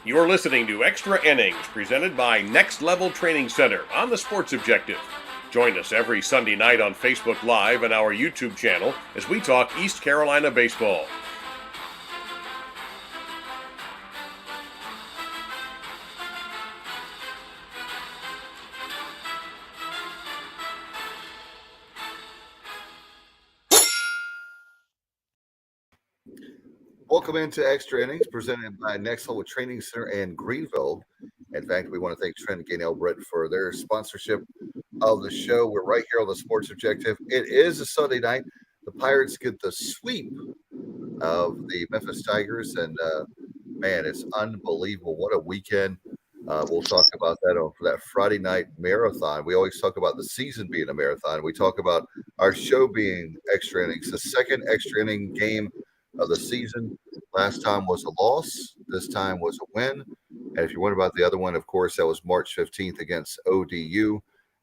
You're listening to Extra Innings, presented by Next Level Training Center on the Sports Objective. Join us every Sunday night on Facebook Live and our YouTube channel as we talk East Carolina baseball. Welcome into Extra Innings, presented by Next Level Training Center in Greenville. In fact, we want to thank Trent and Gaynell Britt for their sponsorship of the show. We're right here on the Sports Objective. It is a Sunday night. The Pirates get the sweep of the Memphis Tigers, and man, it's unbelievable. What a weekend. We'll talk about that for that Friday night marathon. We always talk about the season being a marathon. We talk about our show being Extra Innings, the second extra inning game of the season. Last time was a loss. This time was a win. And if you wonder about the other one, of course, that was March 15th against ODU,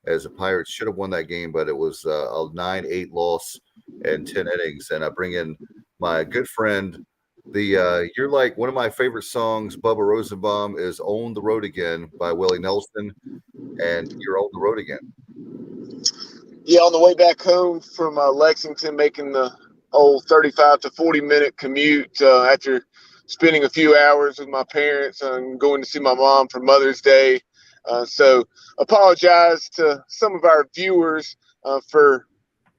as the Pirates should have won that game, but it was a 9-8 loss in 10 innings. And I bring in my good friend, you're like one of my favorite songs, Bubba Rosenbaum, is On the Road Again by Willie Nelson, and you're on the road again. Yeah, on the way back home from Lexington, making the old 35 to 40-minute commute after spending a few hours with my parents and going to see my mom for Mother's Day. So apologize to some of our viewers for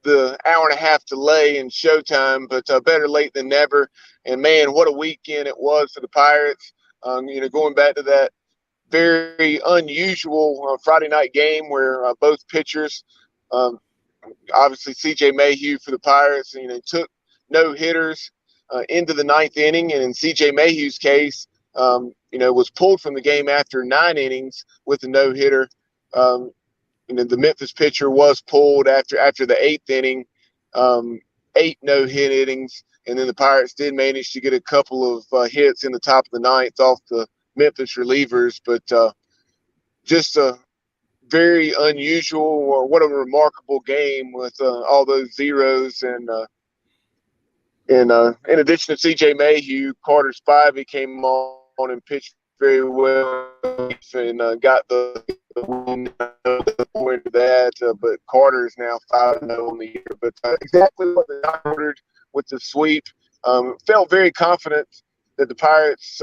the hour-and-a-half delay in showtime, but better late than never. And, man, what a weekend it was for the Pirates. Going back to that very unusual Friday night game where both pitchers obviously CJ Mayhue for the Pirates, took no hitters into the ninth inning. And in CJ Mayhue's case, was pulled from the game after 9 innings with a no hitter. The Memphis pitcher was pulled after the 8th inning, 8 no-hit innings. And then the Pirates did manage to get a couple of hits in the top of the ninth off the Memphis relievers. But just a very unusual, what a remarkable game with all those zeros. And in addition to CJ Mayhue, Carter Spivey came on and pitched very well and got the win into that. But Carter is now 5-0 on the year. But exactly what I ordered with the sweep. Felt very confident that the Pirates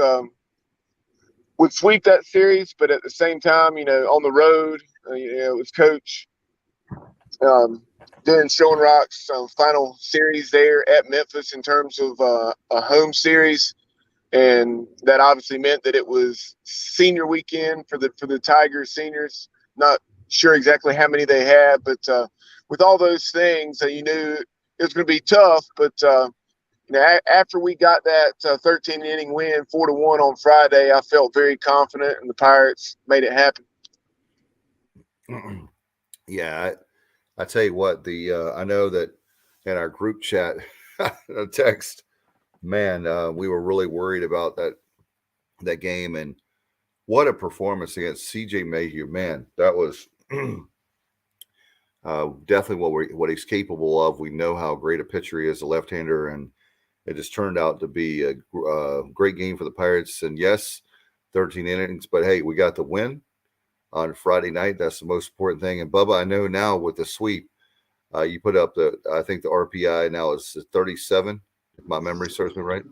would sweep that series, but at the same time, on the road, it was Coach Darren Schoenrock's final series there at Memphis in terms of a home series, and that obviously meant that it was senior weekend for the Tigers seniors. Not sure exactly how many they had, but with all those things, you knew it was going to be tough. But after we got that 13-inning win, 4-1 on Friday, I felt very confident, and the Pirates made it happen. Yeah, I tell you what, I know that in our group chat, a text, man, we were really worried about that game, and what a performance against CJ Mayhue. Man, that was definitely what he's capable of. We know how great a pitcher he is, a left-hander, and it just turned out to be a great game for the Pirates. And yes, 13 innings, but hey, we got the win on Friday night. That's the most important thing. And Bubba, I know now with the sweep, you put up I think the RPI now is 37, if my memory serves me right.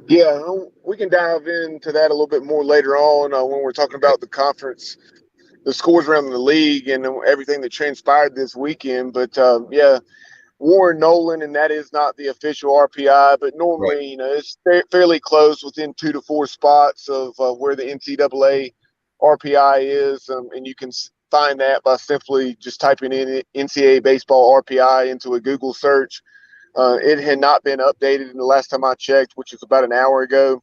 Yeah, we can dive into that a little bit more later on when we're talking about the conference, the scores around the league and everything that transpired this weekend. But yeah, Warren Nolan, and that is not the official RPI, but normally, right, it's fairly close, within 2 to 4 spots of where the NCAA RPI is, and you can find that by simply just typing in NCAA baseball RPI into a Google search. It had not been updated in the last time I checked, which is about an hour ago.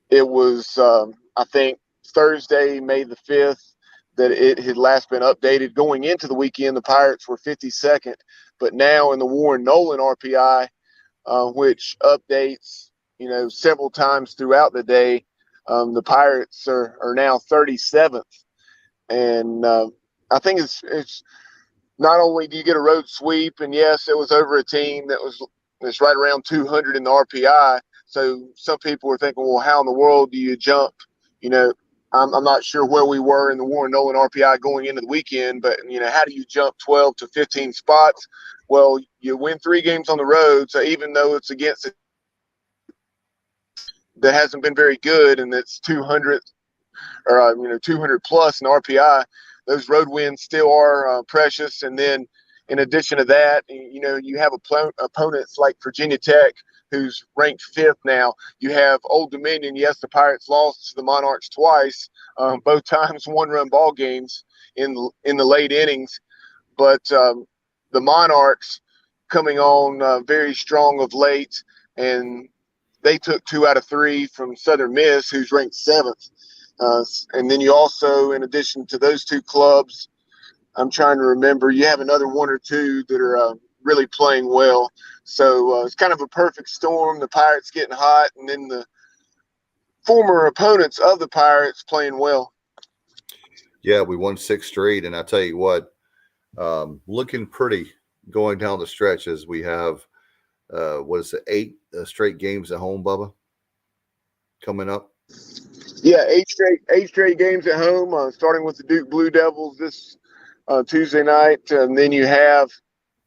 It was, I think, Thursday, May the 5th, that it had last been updated. Going into the weekend, the Pirates were 52nd, but now in the Warren Nolan RPI, which updates, several times throughout the day, the Pirates are now 37th. And I think it's not only do you get a road sweep, and yes, it was over a team that's right around 200 in the RPI, So some people were thinking, well, how in the world do you jump? I'm not sure where we were in the Warren Nolan RPI going into the weekend, but, how do you jump 12 to 15 spots? Well, you win 3 games on the road. So even though it's against a that hasn't been very good and it's 200 or 200 plus in RPI, those road wins still are precious. And then in addition to that, you have opponents like Virginia Tech, who's ranked 5th now. You have Old Dominion. Yes, the Pirates lost to the Monarchs twice, both times 1-run ball games in the late innings. But the Monarchs coming on very strong of late, and they took 2 out of 3 from Southern Miss, who's ranked 7th. And then you also, in addition to those 2 clubs, I'm trying to remember, you have another 1 or 2 that are really playing well. So it's kind of a perfect storm. The Pirates getting hot, and then the former opponents of the Pirates playing well. Yeah, we won 6 straight, and I tell you what, looking pretty going down the stretch as we have, 8 straight games at home, Bubba, coming up? Yeah, 8 straight games at home, starting with the Duke Blue Devils this Tuesday night, and then you have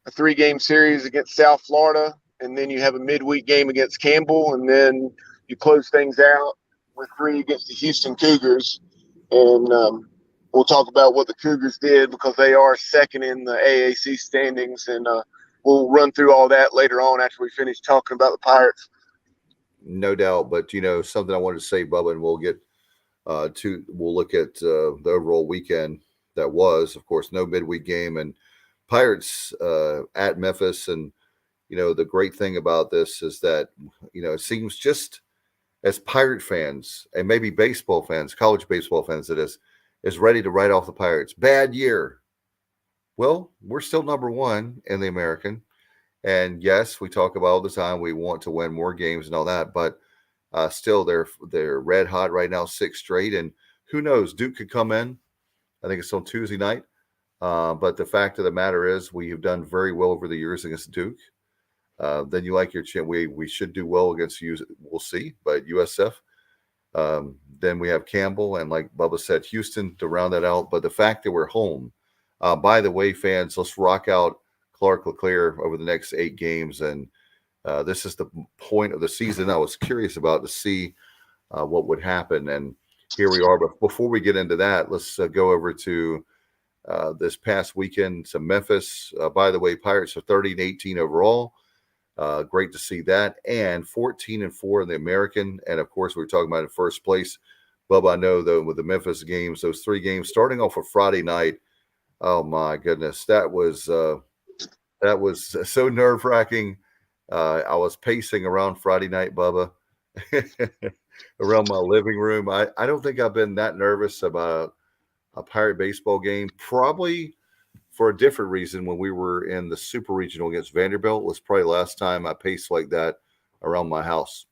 a 3-game series against South Florida, and then you have a midweek game against Campbell, and then you close things out with 3 against the Houston Cougars. And we'll talk about what the Cougars did because they are 2nd in the AAC standings, and we'll run through all that later on after we finish talking about the Pirates. No doubt, but something I wanted to say, Bubba, and we'll get we'll look at the overall weekend that was. Of course, no midweek game, and Pirates at Memphis. And the great thing about this is that it seems just as Pirate fans and maybe baseball fans, college baseball fans, that is ready to write off the Pirates. Bad year. Well, we're still number 1 in the American. And yes, we talk about all the time we want to win more games and all that, but still they're red hot right now, 6 straight. And who knows, Duke could come in. I think it's on Tuesday night. But the fact of the matter is we have done very well over the years against Duke. Then you like your chance. We should do well against you. We'll see. But USF. Then we have Campbell and, like Bubba said, Houston to round that out. But the fact that we're home, by the way, fans, let's rock out Clark LeClaire over the next 8 games. And this is the point of the season I was curious about to see what would happen. And here we are. But before we get into that, let's go over to this past weekend to Memphis. By the way, Pirates are 30-18 overall. Great to see that. And 14-4 in the American. And, of course, we were talking about in first place. Bubba, I know, though, with the Memphis games, those 3 games, starting off with Friday night, oh, my goodness, that was so nerve-wracking. I was pacing around Friday night, Bubba, around my living room. I don't think I've been that nervous about a Pirate baseball game, probably for a different reason. When we were in the Super Regional against Vanderbilt was probably the last time I paced like that around my house.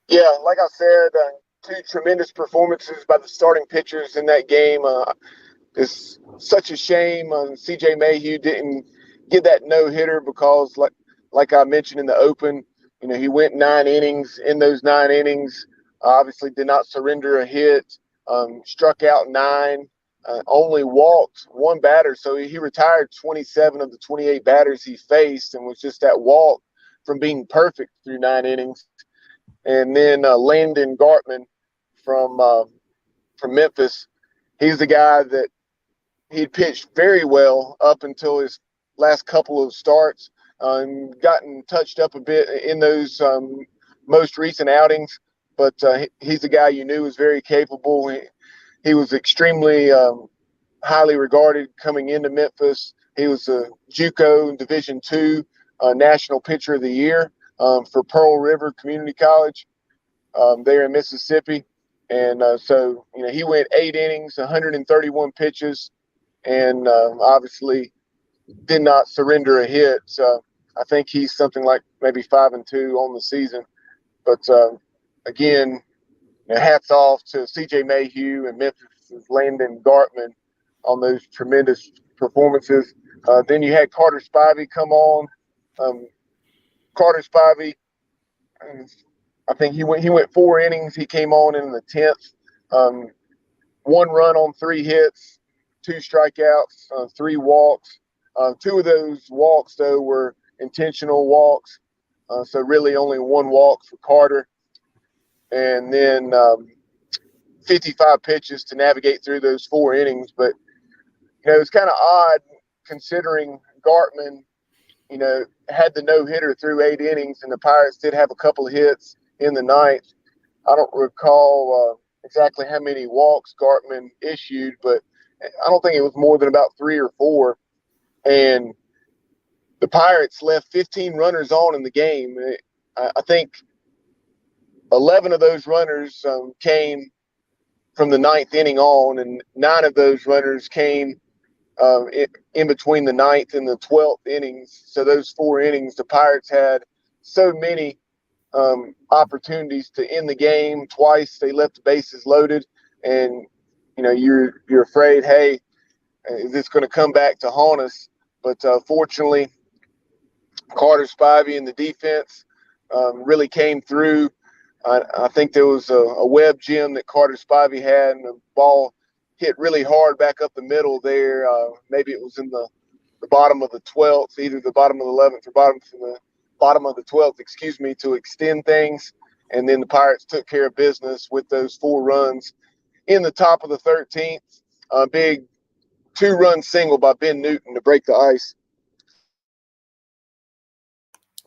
Yeah, like I said, 2 tremendous performances by the starting pitchers in that game. It's such a shame CJ Mayhue didn't get that no-hitter because, like I mentioned in the open, he went 9 innings. In those 9 innings, obviously did not surrender a hit, struck out 9, only walked 1 batter. So he retired 27 of the 28 batters he faced and was just that walk from being perfect through 9 innings. And then Landon Gartman from Memphis, he's the guy that he'd pitched very well up until his last couple of starts, and gotten touched up a bit in those most recent outings. But he's the guy you knew was very capable. He was extremely highly regarded coming into Memphis. He was a JUCO Division II National Pitcher of the Year for Pearl River Community College there in Mississippi. And so, he went 8 innings, 131 pitches, and obviously did not surrender a hit. So I think he's something like maybe 5-2 on the season. But again, hats off to CJ Mayhue and Memphis' Landon Gartman on those tremendous performances. Then you had Carter Spivey come on. Carter Spivey I think he went 4 innings. He came on in the 10th. 1 run on 3 hits, 2 strikeouts, 3 walks. 2 of those walks, though, were intentional walks. So really only 1 walk for Carter. And then 55 pitches to navigate through those 4 innings. But, it's kind of odd considering Gartman, had the no-hitter through 8 innings, and the Pirates did have a couple of hits in the 9th. I don't recall exactly how many walks Gartman issued, but I don't think it was more than about 3 or 4. And the Pirates left 15 runners on in the game. I think 11 of those runners came from the 9th inning on, and 9 of those runners came in between the 9th and the 12th innings. So those 4 innings, the Pirates had so many opportunities to end the game. Twice they left the bases loaded, and you're afraid, hey, is this going to come back to haunt us? But fortunately, Carter, Spivey, and the defense really came through. I think there was a web gem that Carter Spivey had, and the ball hit really hard back up the middle there. Maybe it was in the bottom of the 12th, either the bottom of the 11th or bottom of the 12th, to extend things. And then the Pirates took care of business with those 4 runs in the top of the 13th. A big 2-run single by Ben Newton to break the ice.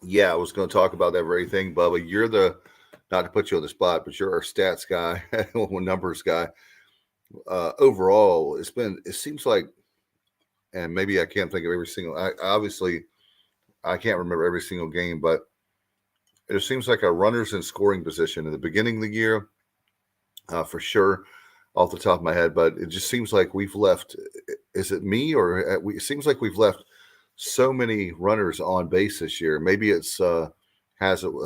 Yeah, I was going to talk about that very thing, Bubba. You're not to put you on the spot, but you're our stats guy, numbers guy. Overall, it seems like, and maybe I can't think of every single, I can't remember every single game, but it seems like our runners in scoring position in the beginning of the year, for sure, off the top of my head, but it just seems like we've left, is it me or it seems like we've left so many runners on base this year. Maybe it's a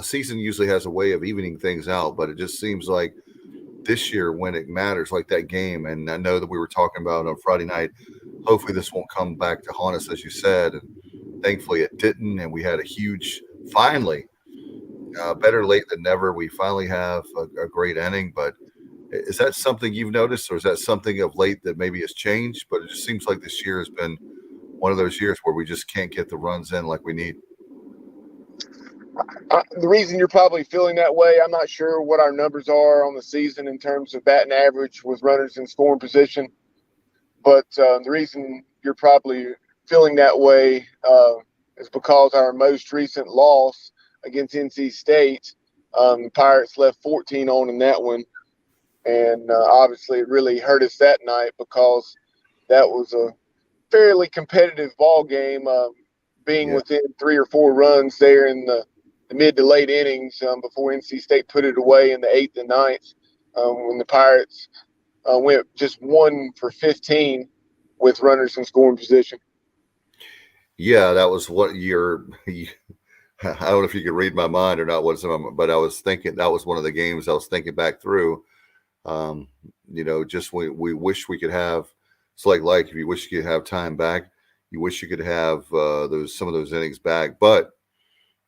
season usually has a way of evening things out, but it just seems like this year when it matters, like that game, and I know that we were talking about on Friday night, hopefully this won't come back to haunt us, as you said, and thankfully it didn't, and we had a huge, finally, better late than never, we finally have a great inning. But is that something you've noticed, or is that something of late that maybe has changed? But it just seems like this year has been one of those years where we just can't get the runs in like we need. The reason you're probably feeling that way, I'm not sure what our numbers are on the season in terms of batting average with runners in scoring position. But the reason you're probably feeling that way is because our most recent loss against NC State, the Pirates left 14 on in that one. And obviously it really hurt us that night because that was a fairly competitive ball game, being within 3 or 4 runs there in the mid to late innings before NC State put it away in the 8th and 9th when the Pirates went just 1 for 15 with runners in scoring position. Yeah, that was what I don't know if you could read my mind or not, but I was thinking that was one of the games I was thinking back through. Just we wish we could have. It's like if you wish you could have time back, you wish you could have some of those innings back. But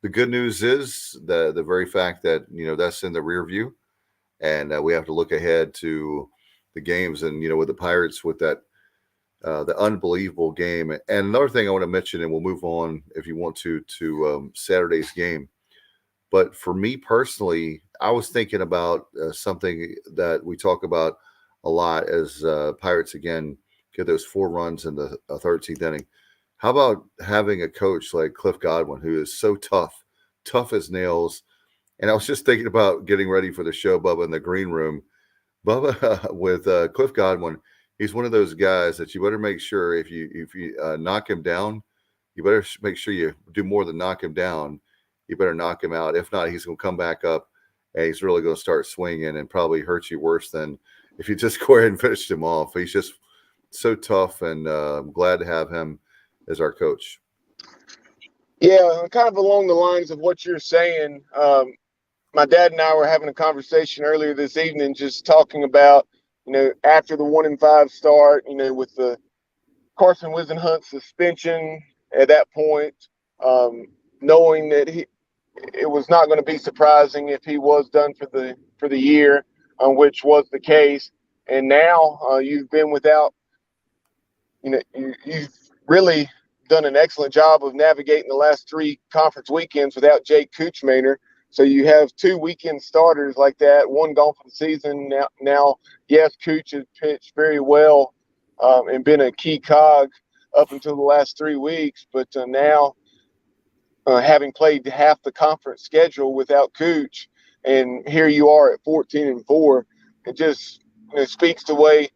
the good news is the very fact that that's in the rear view, and we have to look ahead to the games. And with the Pirates, with that the unbelievable game. And another thing I want to mention, and we'll move on if you want to Saturday's game. But for me personally, I was thinking about something that we talk about a lot as Pirates again get those 4 runs in the 13th inning. How about having a coach like Cliff Godwin, who is so tough as nails? And I was just thinking about getting ready for the show, Bubba, in the green room. Bubba, with Cliff Godwin, he's one of those guys that you better make sure if you knock him down, you better make sure you do more than knock him down. You better knock him out. If not, he's going to come back up, and he's really going to start swinging and probably hurt you worse than if you just go ahead and finish him off. He's just so tough, and I'm glad to have him as our coach. Yeah, kind of along the lines of what you're saying. My dad and I were having a conversation earlier this evening, just talking about, after the 1-5 start, with the Carson Wisenhunt suspension at that point, knowing that it was not going to be surprising if he was done for the year, which was the case. And now you've been without, you've really done an excellent job of navigating the last 3 conference weekends without Jake Kuchmaner. So you have 2 weekend starters like that, one gone for the season. Now yes, Kuch has pitched very well and been a key cog up until the last 3 weeks, but now having played half the conference schedule without Kuch, and here you are at 14-4, it just speaks to the way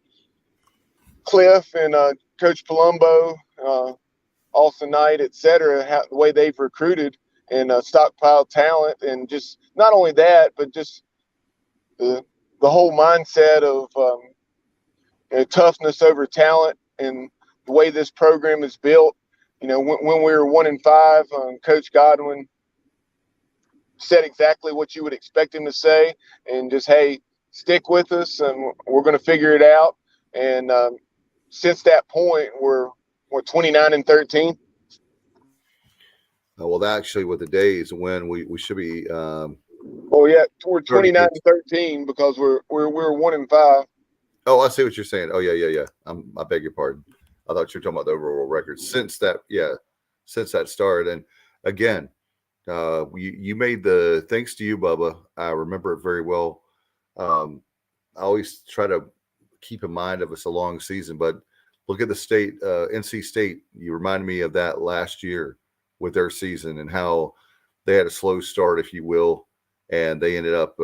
Cliff and Coach Palumbo, Austin Knight, et cetera, the way they've recruited and stockpiled talent. And just not only that, but just the whole mindset of toughness over talent and the way this program is built. When we were 1-5, Coach Godwin said exactly what you would expect him to say, and just, hey, stick with us and we're going to figure it out. And since that point, we're 29-13. Well, actually, with the days when we should be. We're 29-13 because we're 1-5. Oh, I see what you're saying. Oh, yeah. I beg your pardon. I thought you were talking about the overall record since that start. And again, you made thanks to you, Bubba. I remember it very well. I always try to keep in mind of it's a long season, but look at the state, NC State. You reminded me of that last year with their season and how they had a slow start, if you will, and they ended up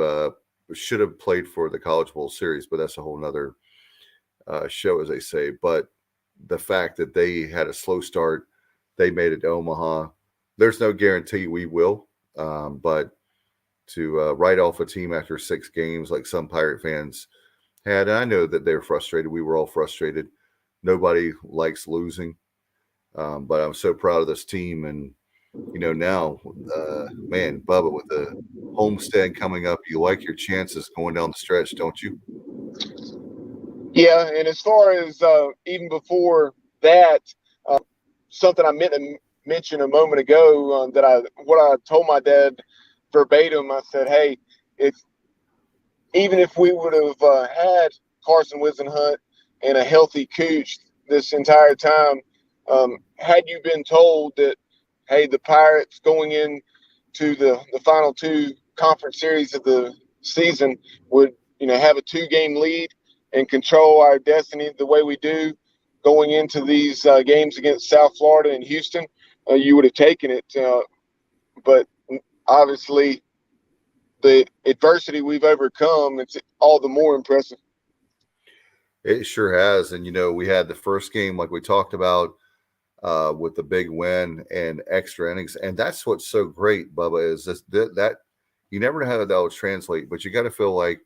should have played for the College Bowl series, but that's a whole nother show, as they say. But the fact that they had a slow start, they made it to Omaha. There's no guarantee we will, but to write off a team after 6 games like some Pirate fans had, and I know that they're frustrated. We were all frustrated. Nobody likes losing, but I'm so proud of this team. And, now, man, Bubba, with the homestand coming up, you like your chances going down the stretch, don't you? Yeah, and as far as even before that, something I meant to mention a moment ago what I told my dad verbatim, I said, hey, even if we would have had Carson Wisenhunt and a healthy Cooch this entire time, had you been told that, hey, the Pirates going into the final 2 conference series of the season would, have a 2-game lead and control our destiny the way we do going into these games against South Florida and Houston, you would have taken it. But obviously, the adversity we've overcome, it's all the more impressive. It sure has. And, we had the first game, like we talked about, with the big win and extra innings. And that's what's so great, Bubba, is that you never know how that will translate, but you got to feel like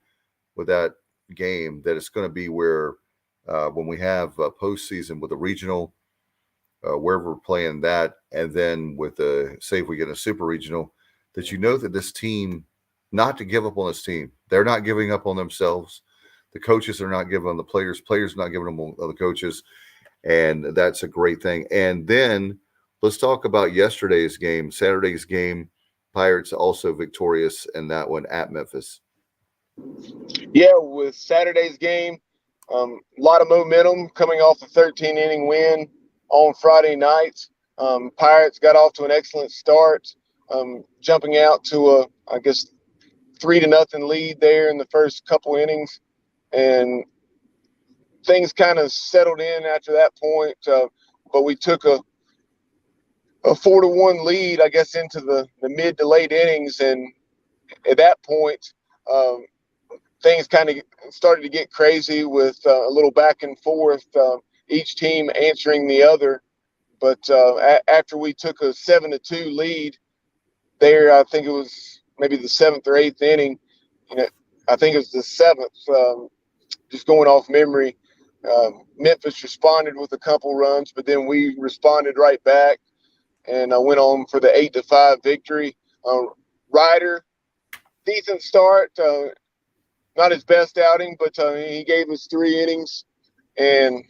with that game that it's going to be where when we have a postseason with a regional, wherever we're playing that, and then with say if we get a super regional, that that this team, not to give up on this team. They're not giving up on themselves. The coaches are not giving on the players. Players are not giving them on the coaches. And that's a great thing. And then let's talk about yesterday's game, Saturday's game. Pirates also victorious in that one at Memphis. Yeah, with Saturday's game, a lot of momentum coming off the 13-inning win on Friday night. Pirates got off to an excellent start, jumping out to a 3-0 lead there in the first couple innings, and things kind of settled in after that point. But we took a 4-1 lead, into the mid to late innings, and at that point, things kind of started to get crazy with a little back and forth, each team answering the other. But after we took a 7-2 lead there, I think it was maybe the 7th or 8th inning, I think it was the 7th, just going off memory, Memphis responded with a couple runs, but then we responded right back and went on for the 8-5 victory. Ryder, decent start, not his best outing, but he gave us 3 innings, and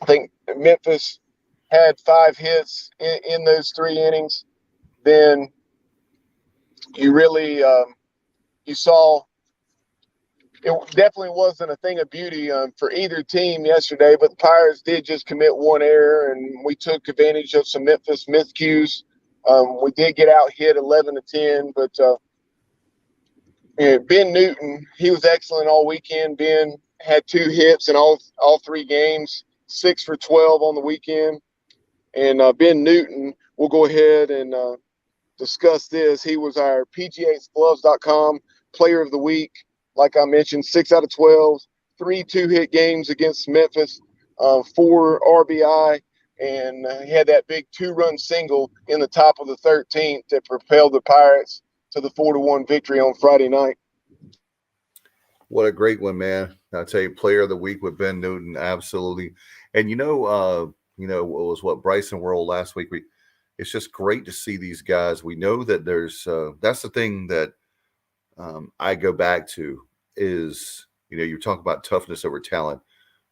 I think Memphis had 5 hits in those 3 innings. Then you really you saw it definitely wasn't a thing of beauty for either team yesterday, but the Pirates did just commit one error, and we took advantage of some Memphis miscues. We did get out hit 11-10, but Ben Newton, he was excellent all weekend. Ben had 2 hits in all 3 games, 6 for 12 on the weekend. And Ben Newton, we'll go ahead and discuss this. He was our PGAsGloves.com Player of the Week. Like I mentioned, 6 out of 12, 3 2-hit games against Memphis, 4 RBI, and he had that big 2-run single in the top of the 13th that propelled the Pirates to the 4-1 victory on Friday night. What a great one, man. I'll tell you, Player of the Week with Ben Newton, absolutely. And what was Bryson Worrell last week. It's just great to see these guys. We know that there's that's the thing that I go back to is, you talk about toughness over talent,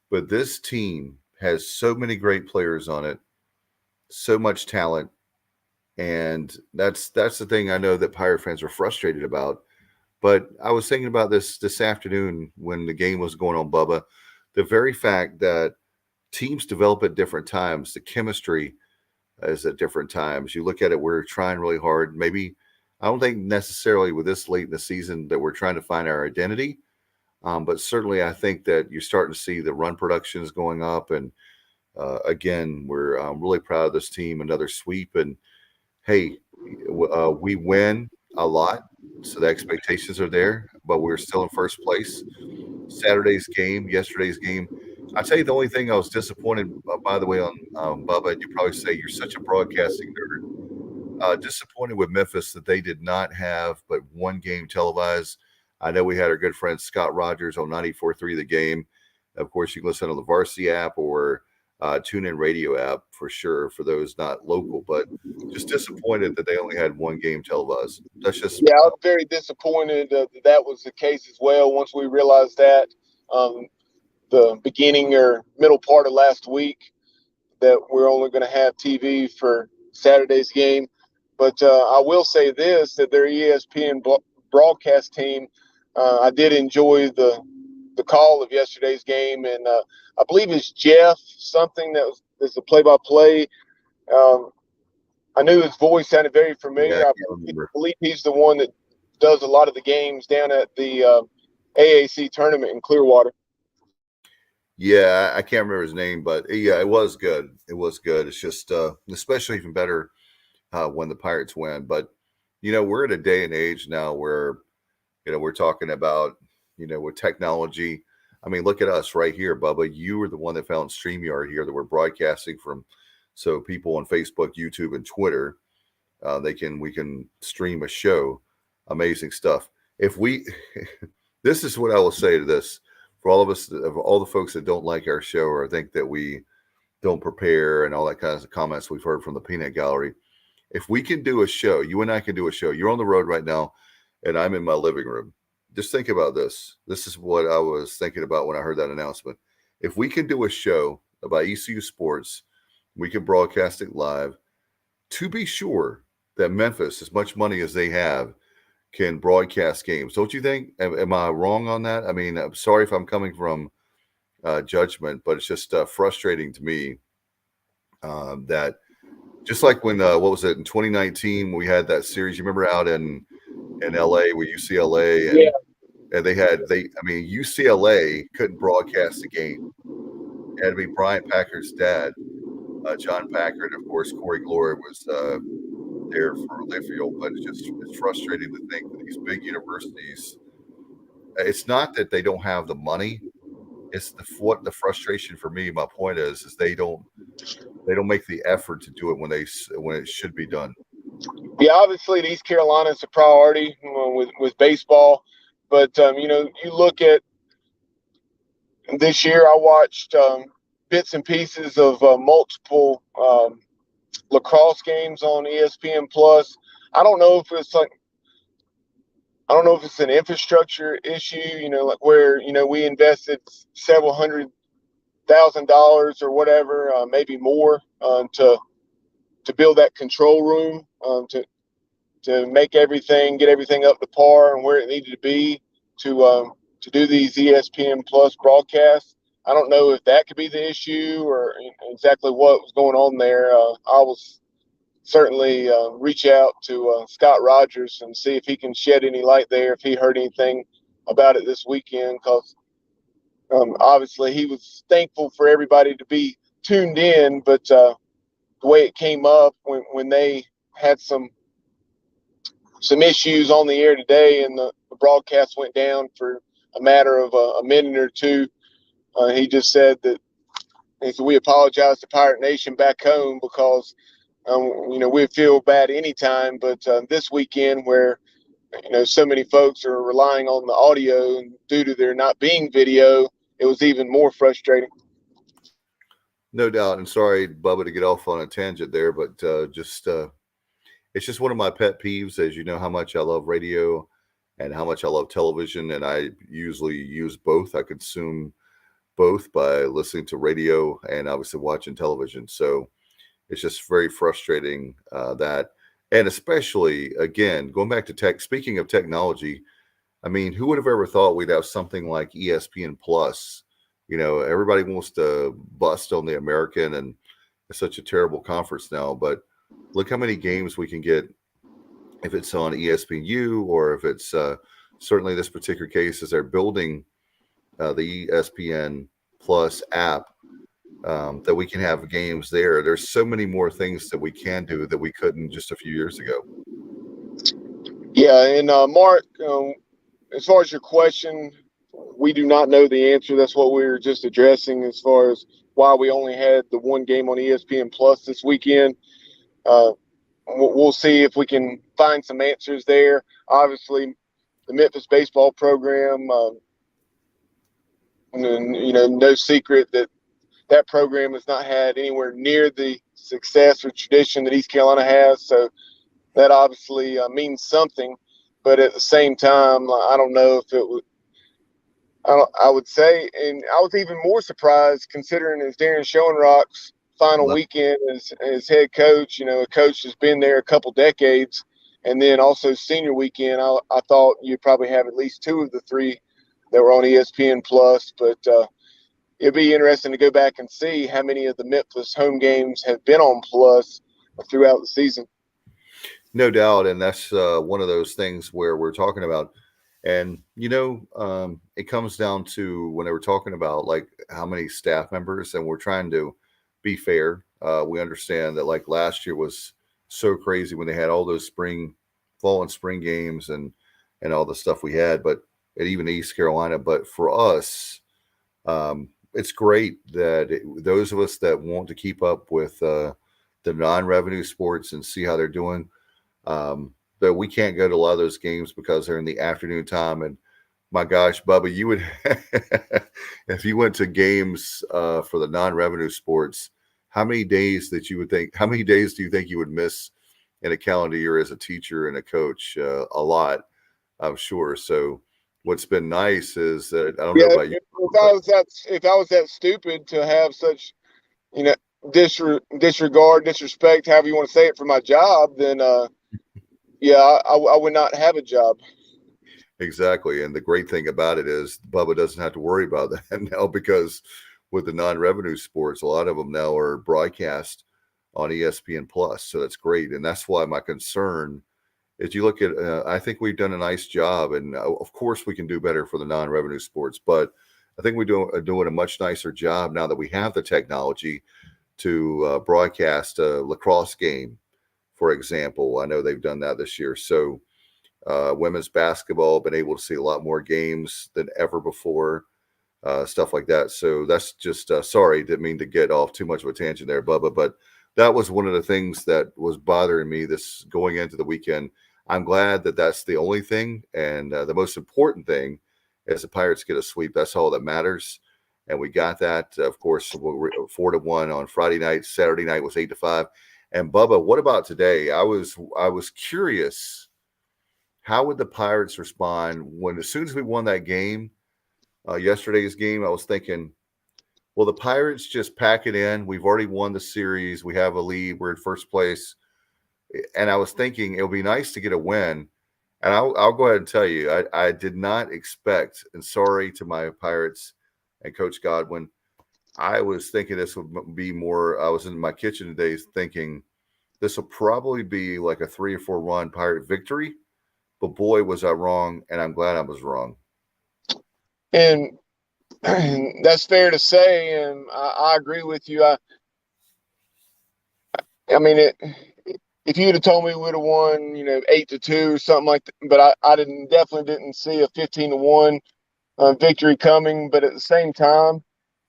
but this team has so many great players on it, so much talent. And that's the thing I know that Pirate fans are frustrated about. But I was thinking about this afternoon when the game was going on, Bubba, the very fact that teams develop at different times, the chemistry is at different times. You look at it, we're trying really hard. Maybe I don't think necessarily with this late in the season that we're trying to find our identity. But certainly I think that you're starting to see the run productions going up. And again, we're really proud of this team, another sweep. And hey, we win a lot, so the expectations are there, but we're still in first place. Yesterday's game. I tell you, the only thing I was disappointed, by the way, on Bubba, and you probably say you're such a broadcasting nerd. Disappointed with Memphis that they did not have but one game televised. I know we had our good friend Scott Rogers on 94.3 The Game. Of course, you can listen on the Varsity app or TuneIn Radio app for sure for those not local, but just disappointed that they only had one game televised. That's just I was very disappointed that was the case as well. Once we realized that the beginning or middle part of last week that we're only going to have TV for Saturday's game. But I will say this, that their ESPN broadcast team, I did enjoy the call of yesterday's game, and I believe it's Jeff something that is the play-by-play. I knew his voice sounded very familiar. Yeah, I believe he's the one that does a lot of the games down at the AAC tournament in Clearwater. Yeah, I can't remember his name, but yeah, it was good. It was good. It's just especially even better when the Pirates win. But we're at a day and age now where we're talking about with technology. I mean, look at us right here, Bubba. You were the one that found StreamYard here that we're broadcasting from, so people on Facebook, YouTube, and Twitter, we can stream a show. Amazing stuff. This is what I will say to this. For all of us, all the folks that don't like our show or think that we don't prepare and all that kinds of comments we've heard from the Peanut Gallery, if we can do a show, you and I can do a show. You're on the road right now, and I'm in my living room. Just think about this. This is what I was thinking about when I heard that announcement. If we can do a show about ECU sports, we can broadcast it live. To be sure that Memphis, as much money as they have, can broadcast games. Don't you think? Am I wrong on that? I mean, I'm sorry if I'm coming from judgment, but it's just frustrating to me that just like when, what was it, in 2019, we had that series, you remember out in LA with UCLA and UCLA couldn't broadcast the game. It had to be Brian Packard's dad, John Packard. Of course, Corey Glory was there for Linfield, but it's frustrating to think that these big universities, it's not that they don't have the money. It's the frustration for me. My point is they don't make the effort to do it when it should be done. Yeah, obviously the East Carolina is a priority with baseball, but you look at this year. I watched bits and pieces of multiple lacrosse games on ESPN Plus. I don't know if it's an infrastructure issue, like where we invested several $100,000 or whatever, maybe more, to build that control room, to to get everything up to par and where it needed to be to do these ESPN Plus broadcasts. I don't know if that could be the issue or exactly what was going on there. I was certainly reach out to Scott Rogers and see if he can shed any light there, if he heard anything about it this weekend, because obviously he was thankful for everybody to be tuned in, but the way it came up when they had some issues on the air today and the broadcast went down for a matter of a minute or two, he just said that we apologize to Pirate Nation back home because we feel bad anytime, but this weekend where so many folks are relying on the audio and due to there not being video, it was even more frustrating. No doubt. And sorry, Bubba, to get off on a tangent there, but it's just one of my pet peeves, as you know how much I love radio and how much I love television, and I usually use both. I consume both by listening to radio and obviously watching television. So it's just very frustrating that, and especially, again, going back to tech, speaking of technology, I mean, who would have ever thought we'd have something like ESPN Plus? Everybody wants to bust on the American, and it's such a terrible conference now, but look how many games we can get if it's on ESPNU, or if it's certainly this particular case as they're building the ESPN Plus app, that we can have games there. There's so many more things that we can do that we couldn't just a few years ago. Yeah, and Mark, as far as your question, we do not know the answer. That's what we were just addressing as far as why we only had the one game on ESPN Plus this weekend. We'll see if we can find some answers there. Obviously, the Memphis baseball program, no secret that program has not had anywhere near the success or tradition that East Carolina has. So that obviously means something. But at the same time, I don't know if it would. I would say, and I was even more surprised considering it's Darren Schoenrock's final weekend as head coach. A coach that's been there a couple decades, and then also senior weekend. I thought you'd probably have at least two of the three that were on ESPN Plus, but it'd be interesting to go back and see how many of the Memphis home games have been on Plus throughout the season. No doubt, and that's one of those things where we're talking about. And, it comes down to when they were talking about like how many staff members, and we're trying to be fair. We understand that like last year was so crazy when they had all those fall and spring games and all the stuff we had, but and even East Carolina. But for us, it's great that those of us that want to keep up with the non-revenue sports and see how they're doing, but we can't go to a lot of those games because they're in the afternoon time. And my gosh, Bubba, you would, if you went to games for the non-revenue sports, how many days do you think you would miss in a calendar year as a teacher and a coach? A lot, I'm sure. So what's been nice is that I don't know about you. If I was that stupid to have such, disrespect, however you want to say it, for my job, then I would not have a job. Exactly. And the great thing about it is Bubba doesn't have to worry about that now, because with the non-revenue sports, a lot of them now are broadcast on ESPN Plus. So that's great. And that's why my concern is you look at, I think we've done a nice job, and of course we can do better for the non-revenue sports, but I think we're doing a much nicer job now that we have the technology to broadcast a lacrosse game, for example. I know they've done that this year. So women's basketball, been able to see a lot more games than ever before, stuff like that. So that's just, sorry, didn't mean to get off too much of a tangent there, Bubba, but that was one of the things that was bothering me this going into the weekend. I'm glad that that's the only thing. And the most important thing is the Pirates get a sweep. That's all that matters. And we got that, of course, 4-1 on Friday night. Saturday night was 8-5. And Bubba, what about today? I was curious, how would the Pirates respond when, as soon as we won that game, yesterday's game, I was thinking, will the Pirates just pack it in? We've already won the series. We have a lead. We're in first place. And I was thinking it would be nice to get a win. And I'll go ahead and tell you, I did not expect, and sorry to my Pirates and Coach Godwin, I was thinking this would be more. I was in my kitchen today thinking this will probably be like a 3 or 4 run Pirate victory. But boy, was I wrong, and I'm glad I was wrong. And that's fair to say, and I agree with you. I mean, if you'd have told me we would have won, 8-2 or something like that, but I definitely didn't see a 15-1 victory coming. But at the same time,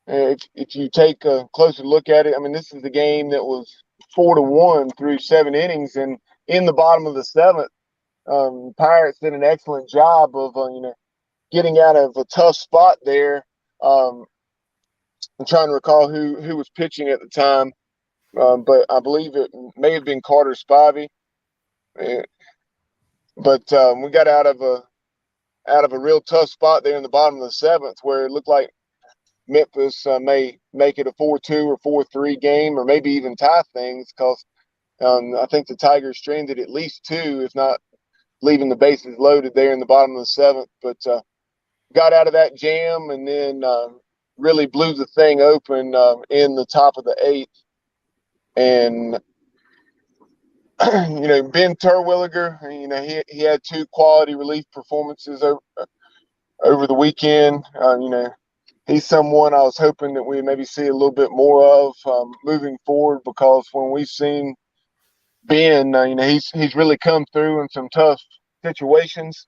if you take a closer look at it, I mean, this is the game that was 4-1 through 7 innings, and in the bottom of the 7th, Pirates did an excellent job of getting out of a tough spot there. I'm trying to recall who was pitching at the time, but I believe it may have been Carter Spivey. But we got out of a real tough spot there in the bottom of the 7th, where it looked like Memphis may make it a 4-2 or 4-3 game, or maybe even tie things, because I think the Tigers stranded at least 2, if not leaving the bases loaded there in the bottom of the 7th. But got out of that jam, and then really blew the thing open in the top of the 8th. And Ben Terwilliger, he had 2 quality relief performances over the weekend. He's someone I was hoping that we maybe see a little bit more of moving forward, because when we've seen Ben, he's really come through in some tough situations,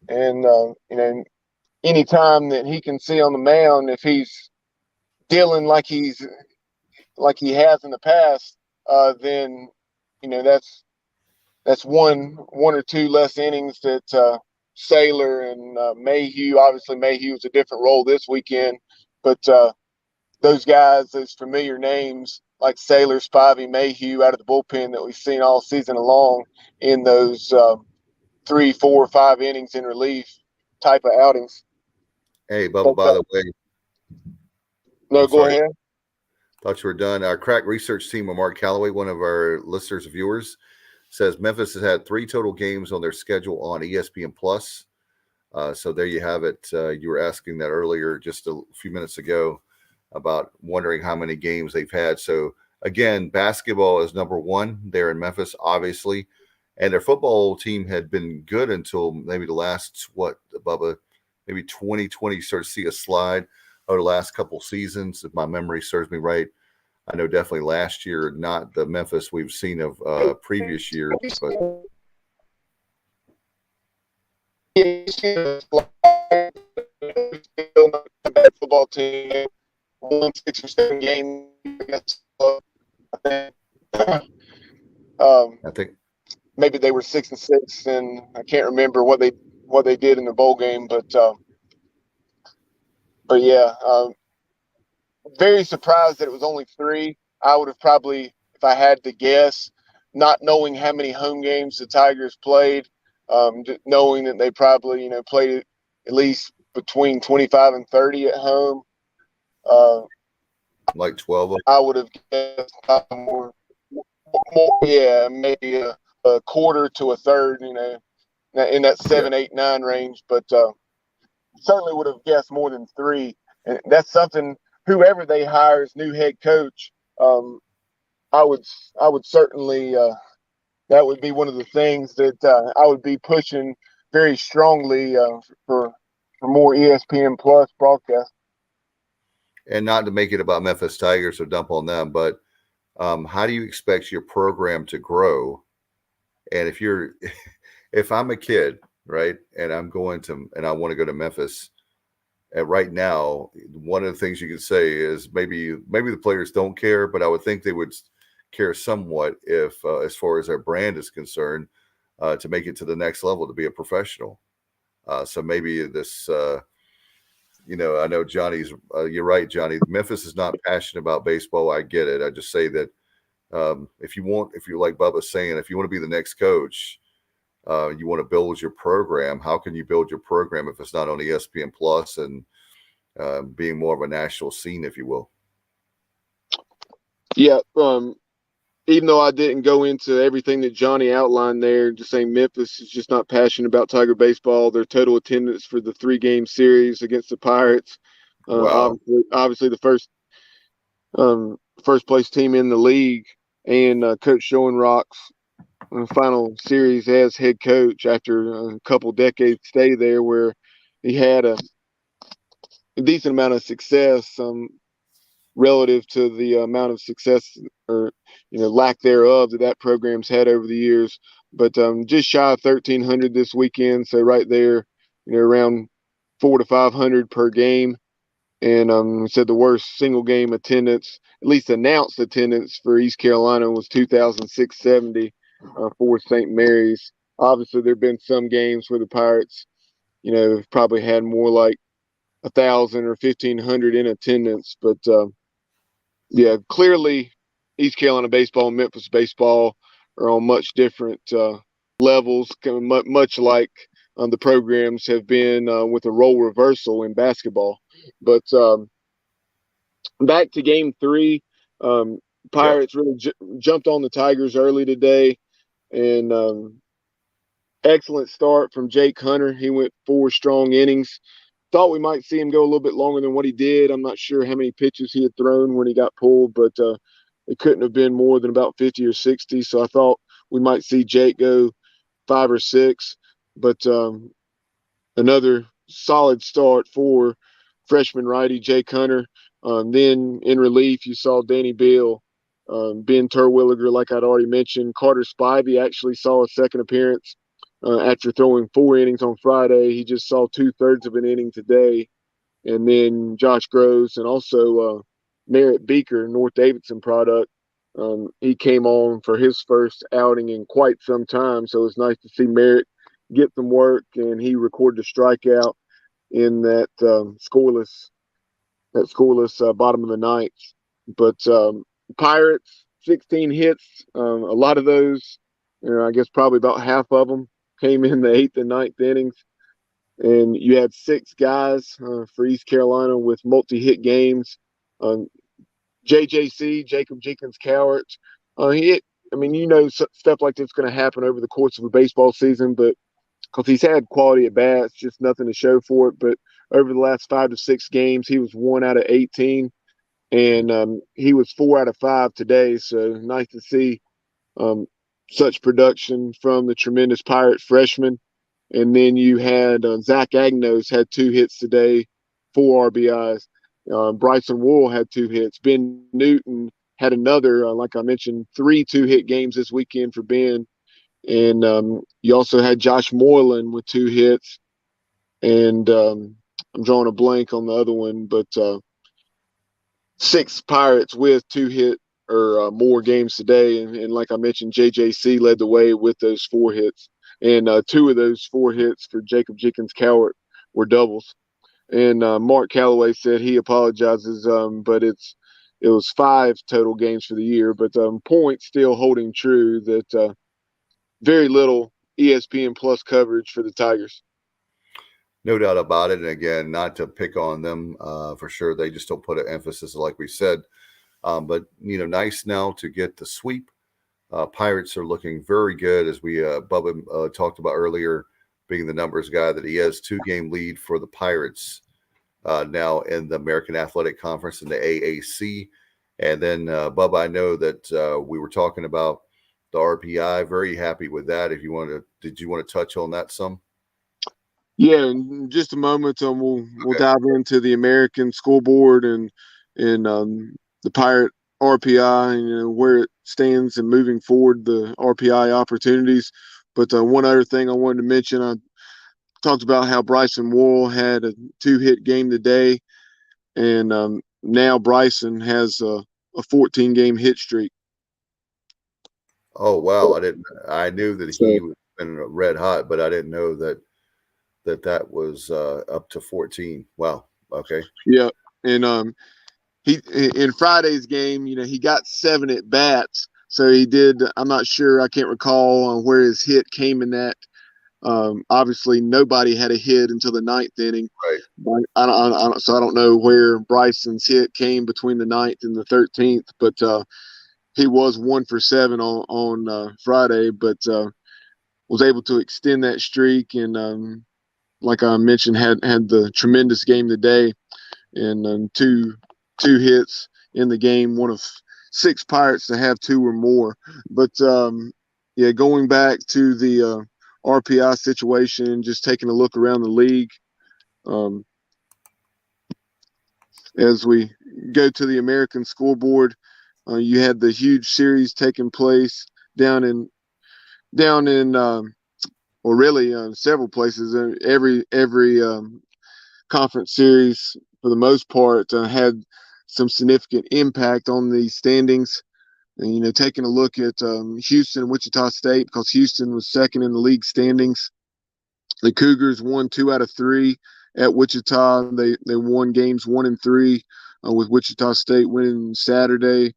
and any time that he can see on the mound, if he's dealing like he has in the past, then that's one or 2 less innings that Saylor and Mayhue. Obviously, Mayhue was a different role this weekend, but those guys, those familiar names like Saylor, Spivey, Mayhue out of the bullpen that we've seen all season long in those 3, 4, 5 innings in relief type of outings. Hey, Bubba, by the way. No, go ahead. Thought you were done. Our crack research team of Mark Calloway, one of our listeners, viewers, says Memphis has had 3 total games on their schedule on ESPN Plus. So there you have it. You were asking that earlier, just a few minutes ago, about wondering how many games they've had. So again, basketball is number 1 there in Memphis, obviously, and their football team had been good until maybe the last, Bubba, maybe 2020 started to see a slide over the last couple seasons, if my memory serves me right. I know definitely last year, not the Memphis we've seen of previous years, but football team won 6 or 7 games. I think maybe they were 6-6, and I can't remember what they did in the bowl game, but yeah, very surprised that it was only 3. I would have probably, if I had to guess, not knowing how many home games the Tigers played, knowing that they probably, played at least between 25 and 30 at home. Like 12. I would have guessed more, yeah, maybe a quarter to a third, in that 7, 8, 9 range, but certainly would have guessed more than 3. And that's something, whoever they hire as new head coach, I would certainly, that would be one of the things that I would be pushing very strongly for more ESPN Plus broadcast. And not to make it about Memphis Tigers or dump on them, but how do you expect your program to grow? And if I'm a kid, right, and I want to go to Memphis, and right now, one of the things you could say is maybe the players don't care, but I would think they would care somewhat if, as far as their brand is concerned, to make it to the next level, to be a professional. So maybe this, I know Johnny's, you're right, Johnny. Memphis is not passionate about baseball. I get it. I just say that if you're like Bubba's saying, if you want to be the next coach, you want to build your program. How can you build your program if it's not on ESPN Plus and being more of a national scene, if you will? Yeah. even though I didn't go into everything that Johnny outlined there, just saying Memphis is just not passionate about Tiger baseball. Their total attendance for the 3-game series against the Pirates, Wow. obviously the first place team in the league, and Coach Schoenrock's final series as head coach after a couple decades stay there, where he had a decent amount of success. Relative to the amount of success or lack thereof that program's had over the years. But just shy of 1,300 this weekend, so right there, around 400 to 500 per game. And said the worst single game attendance, at least announced attendance for East Carolina, was 2,670 for St. Mary's. Obviously, there've been some games where the Pirates, have probably had more like 1,000 or 1,500 in attendance, but yeah, clearly East Carolina baseball and Memphis baseball are on much different levels, much like the programs have been with a role reversal in basketball. But back to game 3, Pirates really jumped on the Tigers early today, and excellent start from Jake Hunter. He went 4 strong innings. Thought we might see him go a little bit longer than what he did. I'm not sure how many pitches he had thrown when he got pulled, but it couldn't have been more than about 50 or 60. So I thought we might see Jake go 5 or 6. But another solid start for freshman righty Jake Hunter. Then in relief, you saw Danny Bill, Ben Terwilliger, like I'd already mentioned. Carter Spivey actually saw a second appearance. After throwing 4 innings on Friday, he just saw 2/3 of an inning today. And then Josh Groves and also Merritt Beaker, North Davidson product, he came on for his first outing in quite some time. So it was nice to see Merritt get some work, and he recorded a strikeout in that scoreless bottom of the ninth. But Pirates, 16 hits, a lot of those, I guess probably about half of them came in the 8th and 9th innings. And you had 6 guys for East Carolina with multi-hit games. JJC, Jacob Jenkins Cowart, stuff like this is going to happen over the course of a baseball season, but because he's had quality at bats, just nothing to show for it. But over the last 5 to 6 games, he was 1 out of 18, and he was 4 out of 5 today. So nice to see such production from the tremendous Pirate freshman. And then you had Zach Agnos had 2 hits today, 4 RBIs. Bryson Wool had 2 hits. Ben Newton had another, like I mentioned, 3 2-hit games this weekend for Ben. And you also had Josh Moreland with 2 hits. And I'm drawing a blank on the other one, but 6 Pirates with 2-hit or more games today. And like I mentioned, JJC led the way with those 4 hits. And 2 of those 4 hits for Jacob Jenkins Cowart were doubles. And Mark Calloway said he apologizes, but it was 5 total games for the year. But points still holding true that very little ESPN Plus coverage for the Tigers. No doubt about it. And again, not to pick on them for sure. They just don't put an emphasis, like we said. But, nice now to get the sweep. Pirates are looking very good, as we Bubba talked about earlier, being the numbers guy, that he has 2-game lead for the Pirates now in the American Athletic Conference in the AAC. And then, Bubba, I know that we were talking about the RPI. Very happy with that. Did you want to touch on that some? Yeah, in just a moment, we'll dive into the American scoreboard and the Pirate RPI and where it stands and moving forward, the RPI opportunities. But one other thing I wanted to mention, I talked about how Bryson Wool had a 2-hit game today, and now Bryson has a 14-game hit streak. Oh wow! I knew that he was been red hot, but I didn't know that was up to 14. Wow. Okay. Yeah, and he in Friday's game, he got 7 at bats. So he did. I'm not sure. I can't recall where his hit came in that. Obviously, nobody had a hit until the 9th inning. Right. So I don't know where Bryson's hit came between the 9th and the 13th. But he was 1 for 7 on Friday, but was able to extend that streak. And like I mentioned, had the tremendous game today, and two hits in the game. One of 6 Pirates to have 2 or more. But yeah, going back to the RPI situation, just taking a look around the league. As we go to the American scoreboard, you had the huge series taking place down in or really several places. Every conference series, for the most part, had some significant impact on the standings. And, taking a look at Houston and Wichita State, because Houston was second in the league standings. The Cougars won 2 out of 3 at Wichita. They won games 1 and 3, with Wichita State winning Saturday.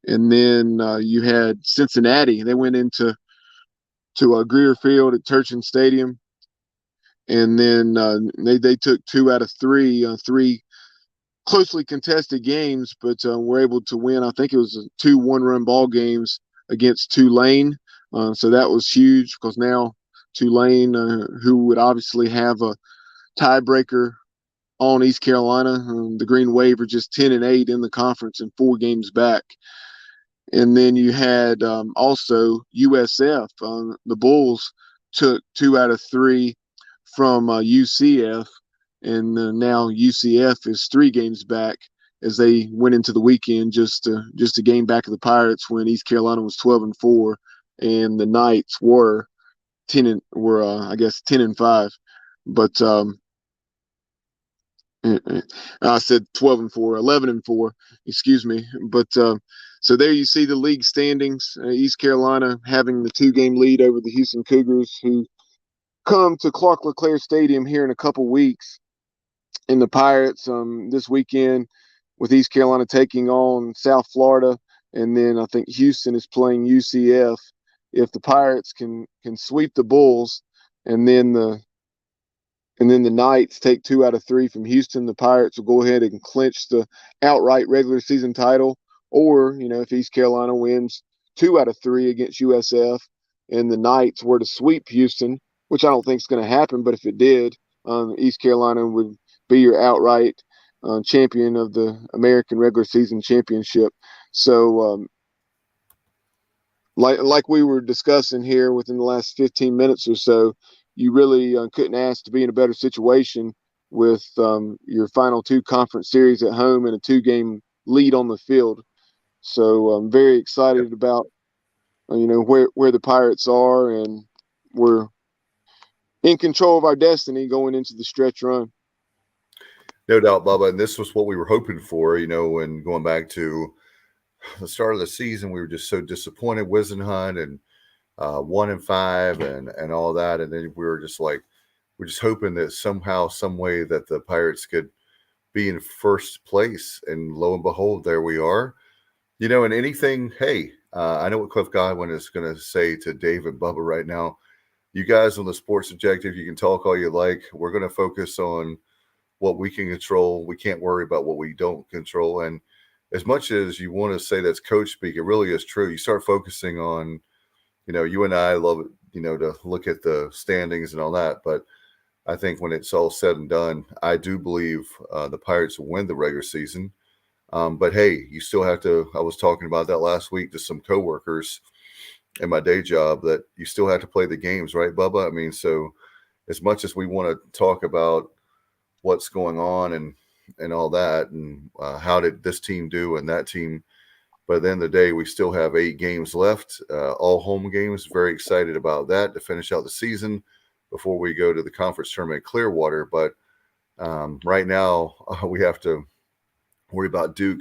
And then you had Cincinnati. They went into Greer Field at Turchin Stadium, and then they took 2 out of 3, 3 closely contested games, but were able to win. I think it was 2 one-run ball games against Tulane. So that was huge, because now Tulane, who would obviously have a tiebreaker on East Carolina, the Green Wave are just 10-8 in the conference and 4 games back. And then you had also USF. The Bulls took 2 out of 3 from UCF, and now UCF is 3 games back, as they went into the weekend just a game back of the Pirates, when East Carolina was 12-4, and the Knights were 10-5. But I said 12-4, 11-4, excuse me. But so there you see the league standings. East Carolina having the 2-game lead over the Houston Cougars, who come to Clark LeClaire Stadium here in a couple weeks. And the Pirates this weekend, with East Carolina taking on South Florida, and then I think Houston is playing UCF. If the Pirates can sweep the Bulls, and then the Knights take 2 out of 3 from Houston, the Pirates will go ahead and clinch the outright regular season title. Or, if East Carolina wins 2 out of 3 against USF, and the Knights were to sweep Houston, which I don't think is going to happen, but if it did, East Carolina would be your outright champion of the American regular season championship. So, like we were discussing here within the last 15 minutes or so, you really couldn't ask to be in a better situation with your final 2 conference series at home and a 2-game lead on the field. So I'm very excited about where the Pirates are, and we're in control of our destiny going into the stretch run. No doubt, Bubba. And this was what we were hoping for, and going back to the start of the season, we were just so disappointed. Wisenhunt and 1-5 and all that. And then we were just like, we're just hoping that somehow, some way that the Pirates could be in first place. And lo and behold, there we are. And anything, hey, I know what Cliff Godwin is going to say to Dave and Bubba right now. You guys on the Sports Objective, you can talk all you like. We're going to focus on what we can control. We can't worry about what we don't control. And as much as you want to say that's coach speak, it really is true. You start focusing on, you and I love it, to look at the standings and all that. But I think when it's all said and done, I do believe the Pirates will win the regular season. But hey, you still have to, I was talking about that last week to some coworkers in my day job, that you still have to play the games, right, Bubba? I mean, so as much as we want to talk about what's going on and all that, and how did this team do and that team, but at the end of the day, we still have 8 games left, all home games. Very excited about that to finish out the season before we go to the conference tournament at Clearwater. But right now, we have to worry about Duke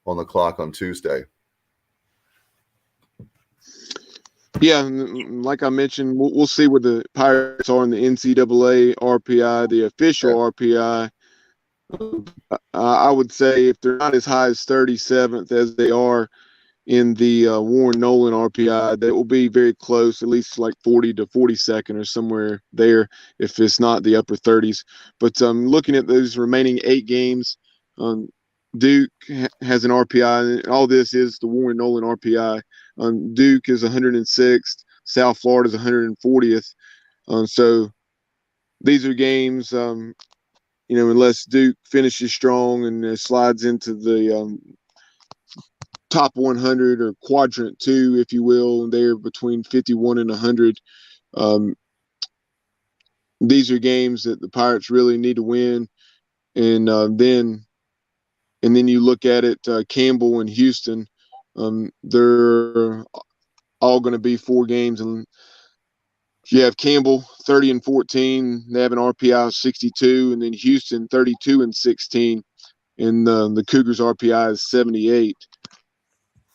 on the clock on Tuesday. Yeah, like I mentioned, we'll see where the Pirates are in the NCAA RPI, the official RPI. I would say if they're not as high as 37th as they are in the Warren Nolan RPI, that will be very close, at least like 40 to 42nd or somewhere there, if it's not the upper 30s. But looking at those remaining 8 games, Duke has an RPI, and all this is the Warren Nolan RPI. Duke is 106th. South Florida is 140th. So these are games, unless Duke finishes strong and slides into the top 100 or quadrant 2, if you will, they're between 51 and 100. These are games that the Pirates really need to win. And then you look at it, Campbell and Houston, they're all going to be 4 games. And you have Campbell 30-14, they have an RPI of 62, and then Houston 32-16, and the Cougars RPI is 78.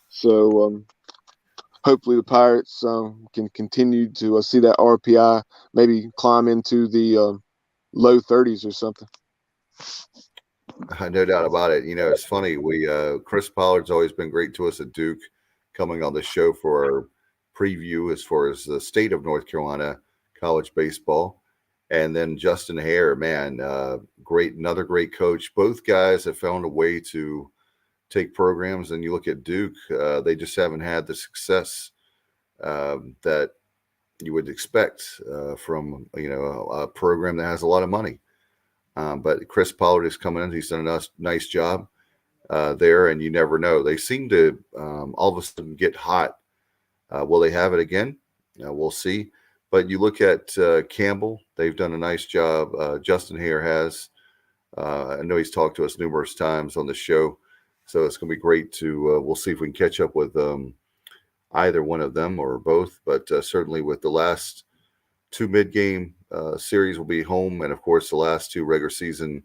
So hopefully the Pirates can continue to see that RPI maybe climb into the low 30s or something. No doubt about it. It's funny. Chris Pollard's always been great to us at Duke, coming on the show for our preview as far as the state of North Carolina college baseball. And then Justin Hare, man, another great coach. Both guys have found a way to take programs, and you look at Duke, they just haven't had the success that you would expect from a program that has a lot of money. But Chris Pollard is coming in. He's done a nice job there, and you never know. They seem to all of a sudden get hot. Will they have it again? We'll see. But you look at Campbell, they've done a nice job. Justin Hare has. I know he's talked to us numerous times on the show, so it's going to be great to we'll see if we can catch up with either one of them or both. But certainly with the last 2 mid-game series will be home, and of course the last 2 regular season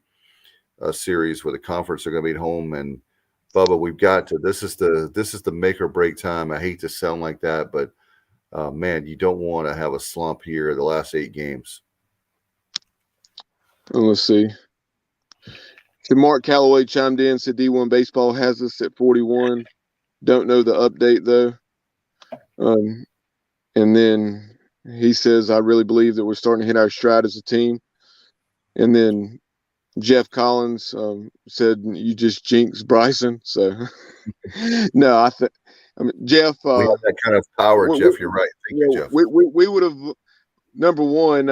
series with the conference are going to be at home. And Bubba, we've got to. This is the make or break time. I hate to sound like that, but man, you don't want to have a slump here the last 8 games. Let's see. So Mark Calloway chimed in, said D1 Baseball has us at 41. Don't know the update though. And then he says, I really believe that we're starting to hit our stride as a team. And then Jeff Collins said, you just jinxed Bryson. So, no, Jeff. We have that kind of power, Jeff. You're right. Thank you, Jeff. We would have, number one,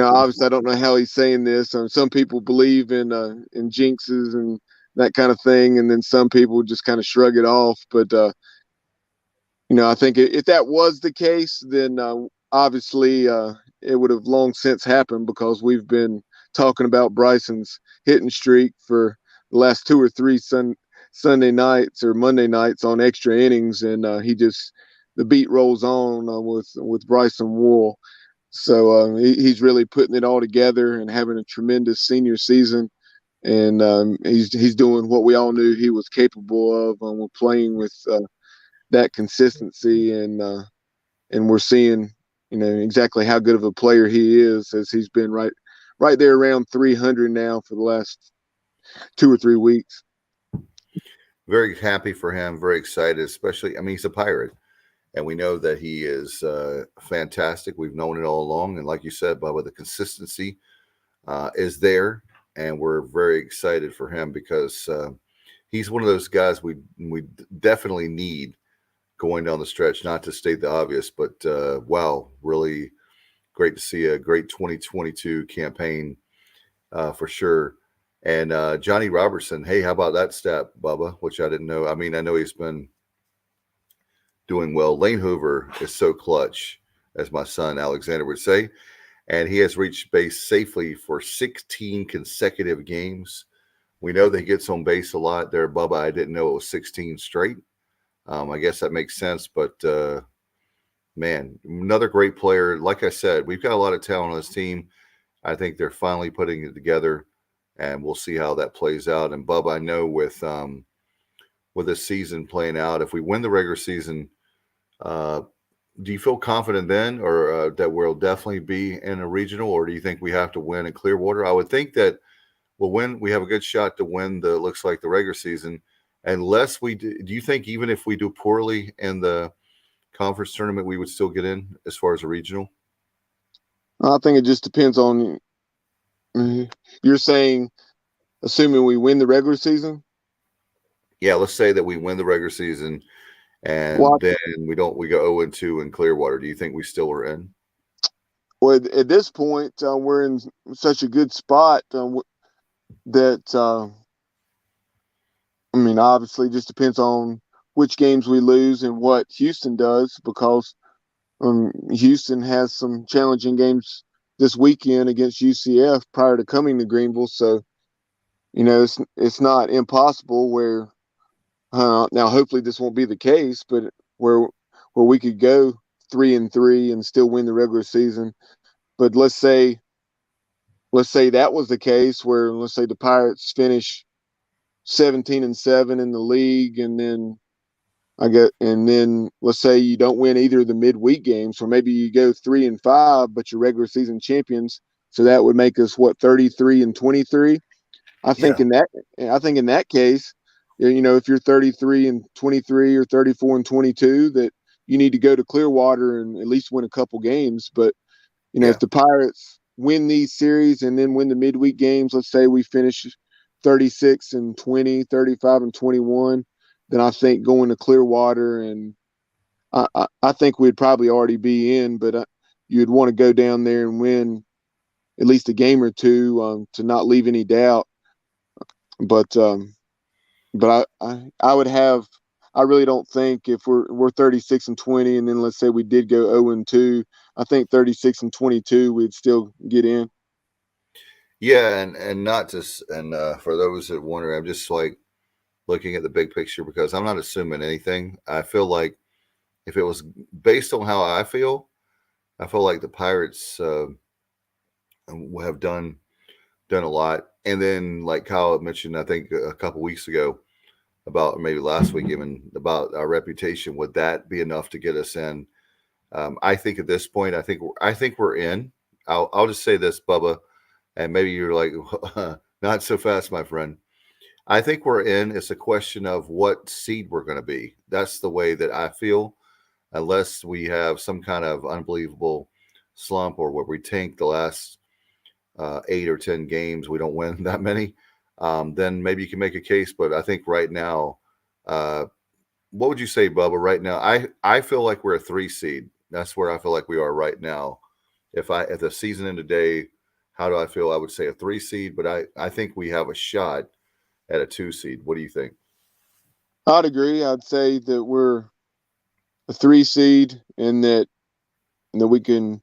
obviously I don't know how he's saying this. Some people believe in jinxes and that kind of thing. And then some people just kind of shrug it off. But, I think if that was the case, then obviously it would have long since happened, because we've been talking about Bryson's hitting streak for the last 2 or 3 Sunday nights or Monday nights on extra innings, and the beat rolls on with Bryson Wool. So he's really putting it all together and having a tremendous senior season, and he's doing what we all knew he was capable of. We're playing with that consistency, and we're seeing exactly how good of a player he is, as he's been right there around 300 now for the last 2 or 3 weeks. Very happy for him, very excited, especially, he's a Pirate, and we know that he is fantastic. We've known it all along, and like you said, Bubba, the consistency is there, and we're very excited for him, because he's one of those guys we definitely need going down the stretch. Not to state the obvious, but wow, really great to see a great 2022 campaign for sure. And Johnny Robertson, hey, how about that stat, Bubba, which I didn't know. I know he's been doing well. Lane Hoover is so clutch, as my son Alexander would say, and he has reached base safely for 16 consecutive games. We know that he gets on base a lot there, Bubba. I didn't know it was 16 straight. I guess that makes sense, but man, another great player. Like I said, we've got a lot of talent on this team. I think they're finally putting it together, and we'll see how that plays out. And Bubba, I know with this season playing out, if we win the regular season, do you feel confident then, or that we'll definitely be in a regional, or do you think we have to win in Clearwater? I would think that we'll win. We have a good shot to win looks like the regular season. Unless do you think even if we do poorly in the conference tournament, we would still get in as far as a regional? I think it just depends on, you're saying assuming we win the regular season. Yeah, let's say that we win the regular season and then we go 0-2 in Clearwater. Do you think we still are in? Well, at this point, we're in such a good spot that I mean, obviously, just depends on which games we lose and what Houston does, because Houston has some challenging games this weekend against UCF prior to coming to Greenville. So, it's not impossible where now hopefully this won't be the case, but where we could go 3-3 and still win the regular season. But let's say that was the case, where let's say the Pirates finish 17-7 in the league, and then let's say you don't win either of the midweek games, or maybe you go 3-5, but you're regular season champions. So that would make us 33-23. I think in that case, if you're 33-23 or 34-22, that you need to go to Clearwater and at least win a couple games. But if the Pirates win these series and then win the midweek games, let's say we finish 36-20, 35-21, then I think going to Clearwater, and I think we'd probably already be in, but you'd want to go down there and win at least a game or two to not leave any doubt. But I would have. I really don't think if we're 36-20 and then let's say we did go 0-2, I think 36-22 we'd still get in. Yeah, and not just for those that wonder, I'm just like looking at the big picture, because I'm not assuming anything. I feel like if it was based on how I feel like the Pirates have done a lot. And then, like Kyle had mentioned, I think a couple weeks ago, about maybe last week even, about our reputation. Would that be enough to get us in? I think at this point, I think we're in. I'll just say this, Bubba, and maybe you're like, not so fast, my friend. I think we're in. It's a question of what seed we're going to be. That's the way that I feel. Unless we have some kind of unbelievable slump, or where we tank the last 8 or 10 games, we don't win that many, then maybe you can make a case. But I think right now, what would you say, Bubba? Right now, I feel like we're a 3 seed. That's where I feel like we are right now. If the season ended today, how do I feel? I would say a 3 seed, but I think we have a shot at a 2 seed. What do you think? I'd agree. I'd say that we're a 3 seed, and that we can,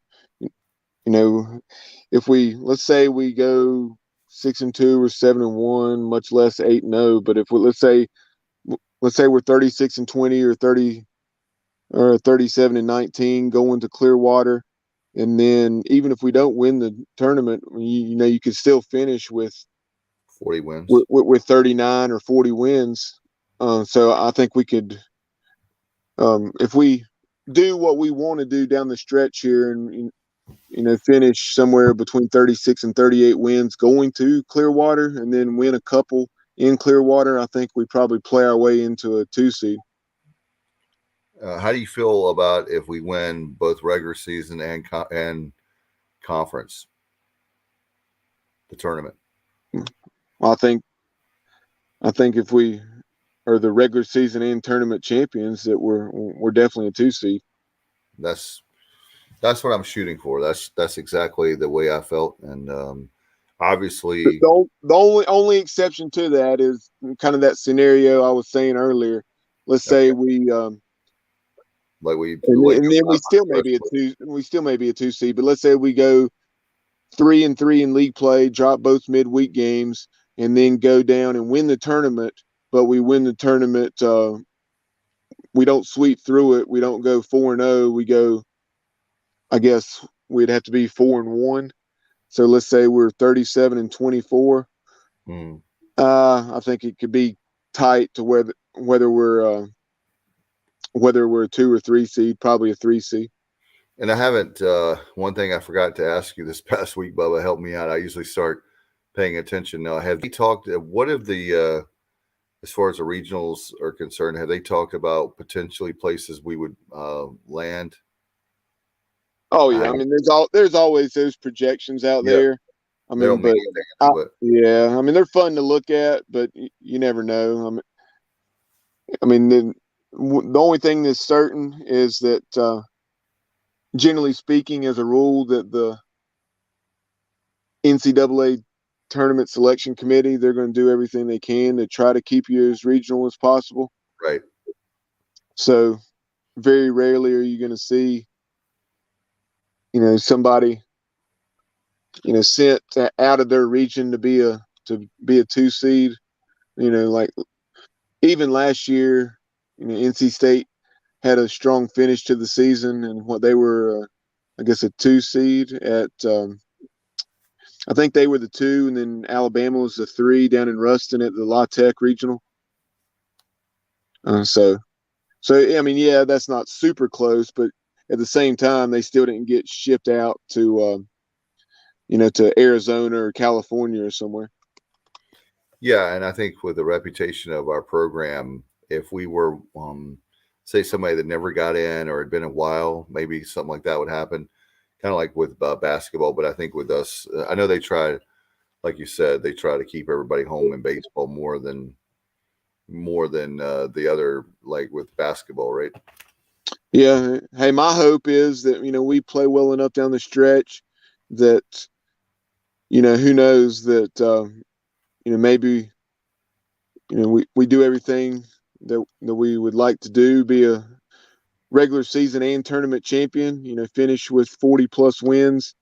if let's say we go 6-2 or 7-1, much less 8-0. But if let's say we're 36-20 or 37-19 going to Clearwater, and then even if we don't win the tournament, you could still finish with 40 wins, with 39 or 40 wins. So I think we could, if we do what we want to do down the stretch here, and finish somewhere between 36 and 38 wins going to Clearwater, and then win a couple in Clearwater, I think we probably play our way into a 2 seed. How do you feel about if we win both regular season and conference, the tournament? Well, I think if we are the regular season and tournament champions, that we're definitely a 2 seed. That's what I'm shooting for. That's exactly the way I felt. And obviously the only exception to that is kind of that scenario I was saying earlier. Let's say we and then we still may be a 2 seed, but let's say we go 3-3 in league play, drop both midweek games, and then go down and win the tournament. But we win the tournament, we don't sweep through it. We don't go 4-0. We go, I guess we'd have to be 4-1. So let's say we're 37-24. I think it could be tight to whether we're a 2 or 3 seed, probably a 3 seed. And I haven't. One thing I forgot to ask you this past week, Bubba, help me out. I usually start paying attention now. Have they talked? What have the as far as the regionals are concerned, have they talked about potentially places we would land? Oh yeah, I mean there's always those projections out there. I They don't mean, mean but anything, but yeah, I mean, they're fun to look at, but you never know. The only thing that's certain is that, generally speaking, as a rule, that the NCAA tournament selection committee, they're going to do everything they can to try to keep you as regional as possible. right. So very rarely are you going to see, somebody, sent out of their region to be a 2 seed. Like even last year, NC State had a strong finish to the season, and what they were, I guess, a 2 seed at. I think they were the 2, and then Alabama was the 3 down in Ruston at the La Tech Regional. So I mean, yeah, that's not super close, but at the same time, they still didn't get shipped out to Arizona or California or somewhere. Yeah, and I think with the reputation of our program, if we were, say, somebody that never got in or had been a while, maybe something like that would happen, kind of like with basketball. But I think with us, I know they try, like you said, they try to keep everybody home in baseball more than the other, like with basketball, right? Yeah. Hey, my hope is that we play well enough down the stretch that who knows that maybe we do everything that we would like to do, be a regular season and tournament champion, finish with 40 plus wins,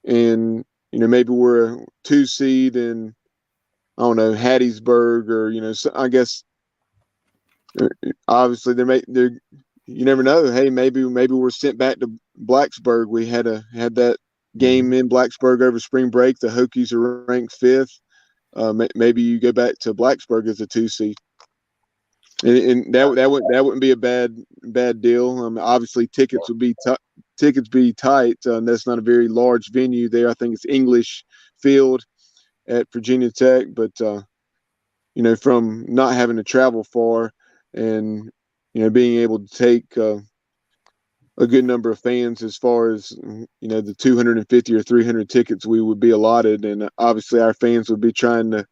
and maybe we're a 2 seed in, I don't know, Hattiesburg, or so I guess obviously there you never know. Hey, maybe we're sent back to Blacksburg. We had that game in Blacksburg over spring break. The Hokies are ranked 5th. Maybe you go back to Blacksburg as a 2 seed, and that wouldn't be a bad deal. Obviously, tickets would be tight. That's not a very large venue there. I think it's English Field at Virginia Tech, but from not having to travel far and being able to take a good number of fans, as far as the 250 or 300 tickets we would be allotted, and obviously our fans would be trying to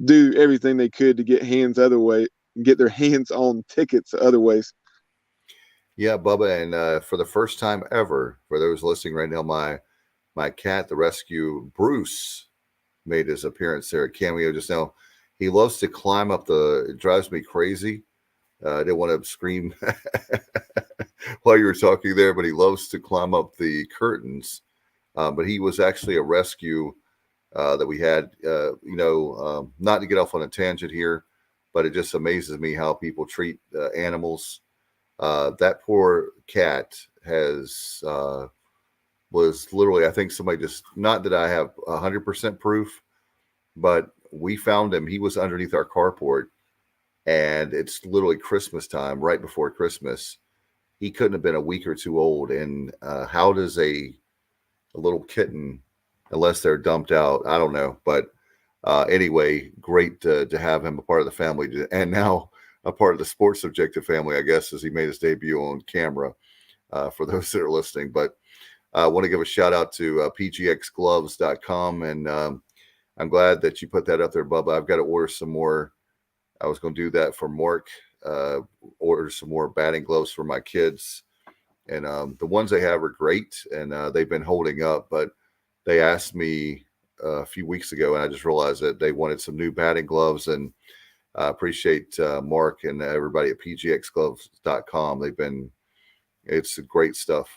do everything they could to get their hands on tickets other ways. Yeah, Bubba, and for the first time ever, for those listening right now, my cat, the rescue Bruce, made his appearance there at Cameo just now. He loves to climb up it drives me crazy. I didn't want to scream while you were talking there, but he loves to climb up the curtains. But he was actually a rescue that we had, not to get off on a tangent here, but it just amazes me how people treat animals. That poor cat was literally, I think somebody just, not that I have 100% proof, but we found him. He was underneath our carport, and it's literally Christmas time, right before Christmas. He couldn't have been a week or 2 old. And how does a little kitten, unless they're dumped out, I don't know. But anyway, great to have him a part of the family, and now a part of the Sports Objective family, I guess, as he made his debut on camera, for those that are listening. But I want to give a shout out to pgxgloves.com, and I'm glad that you put that up there, Bubba. I've got to order some more. I was going to do that for Mark, order some more batting gloves for my kids. And the ones they have are great, and they've been holding up. But they asked me a few weeks ago, and I just realized that they wanted some new batting gloves. And I appreciate Mark and everybody at pgxgloves.com. It's great stuff.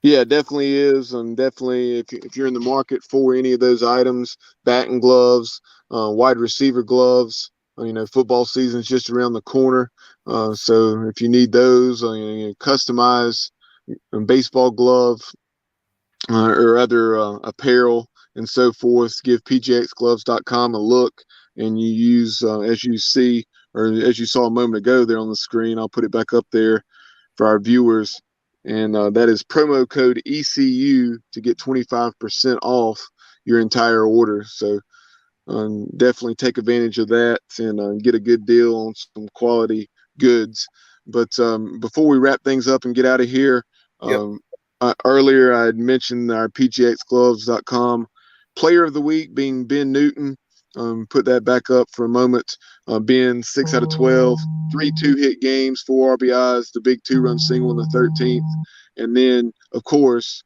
Yeah, it definitely is. And definitely, if you're in the market for any of those items, batting gloves, wide receiver gloves, football season's just around the corner. So if you need those, customize a baseball glove or other apparel and so forth, give pgxgloves.com a look. And you use, as you see, or as you saw a moment ago there on the screen, I'll put it back up there for our viewers. And that is promo code ECU to get 25% off your entire order. So definitely take advantage of that and get a good deal on some quality goods. But before we wrap things up and get out of here, Yep. earlier I had mentioned our pgxgloves.com player of the week being Ben Newton. Put that back up for a moment. Ben, 6 out of 12, 3 2-hit games, 4 RBIs, the big 2-run single in the 13th. And then, of course,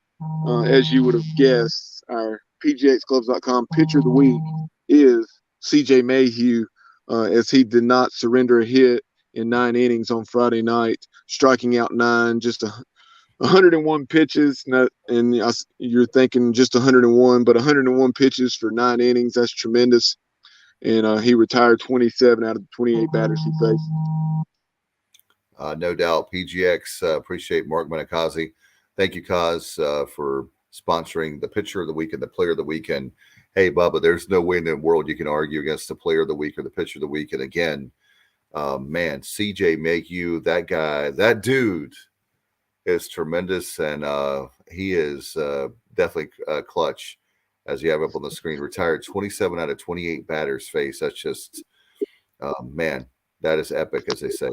as you would have guessed, our PGXClubs.com pitcher of the week is CJ Mayhue, as he did not surrender a hit in 9 innings on Friday night, striking out 9, just 101 pitches. And you're thinking just 101, but 101 pitches for 9 innings, that's tremendous. And he retired 27 out of the 28 batters he faced. No doubt. PGX, appreciate Mark Manakazi. Thank you, Kaz, for sponsoring the pitcher of the week and the player of the week. And hey, Bubba, there's no way in the world you can argue against the player of the week or the pitcher of the week. And again, man, CJ Mayhue, that guy, that dude is tremendous. And he is definitely clutch, as you have up on the screen. Retired 27 out of 28 batters faced. That's just, man, that is epic, as they say.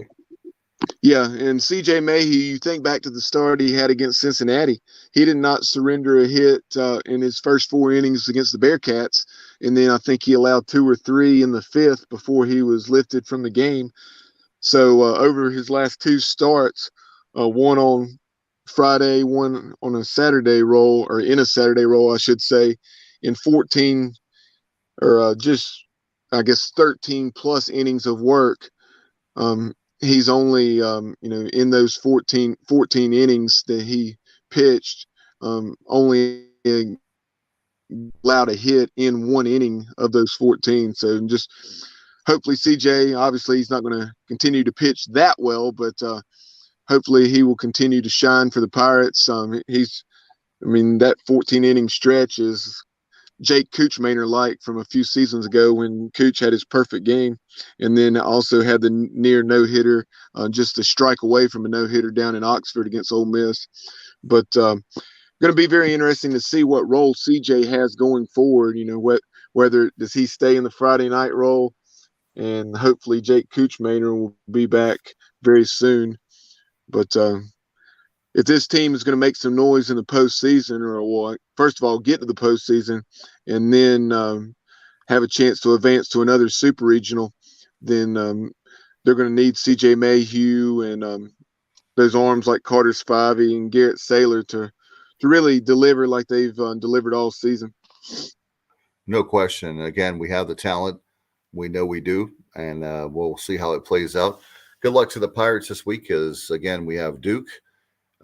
Yeah, and CJ Mayhue, you think back to the start he had against Cincinnati. He did not surrender a hit in his first 4 innings against the Bearcats, and then I think he allowed 2 or 3 in the 5th before he was lifted from the game. So over his last 2 starts, one on Friday, one on a Saturday roll, or in a Saturday roll, I should say, in 14 or just, I guess, 13 plus innings of work. He's only, in those 14 innings that he pitched, only allowed a hit in 1 inning of those 14. So just hopefully CJ, obviously he's not going to continue to pitch that well, but hopefully he will continue to shine for the Pirates. That 14 inning stretch is Jake Coochmaner-like from a few seasons ago when Cooch had his perfect game, and then also had the near no-hitter, just a strike away from a no-hitter down in Oxford against Ole Miss. But going to be very interesting to see what role CJ has going forward. Whether does he stay in the Friday night role, and hopefully Jake Coochmaner will be back very soon. But if this team is going to make some noise in the postseason, or first of all, get to the postseason, and then have a chance to advance to another super regional, then they're going to need CJ Mayhue and those arms like Carter Spivey and Garrett Saylor to really deliver like they've delivered all season. No question. Again, we have the talent. We know we do, and we'll see how it plays out. Good luck to the Pirates this week, as, again, we have Duke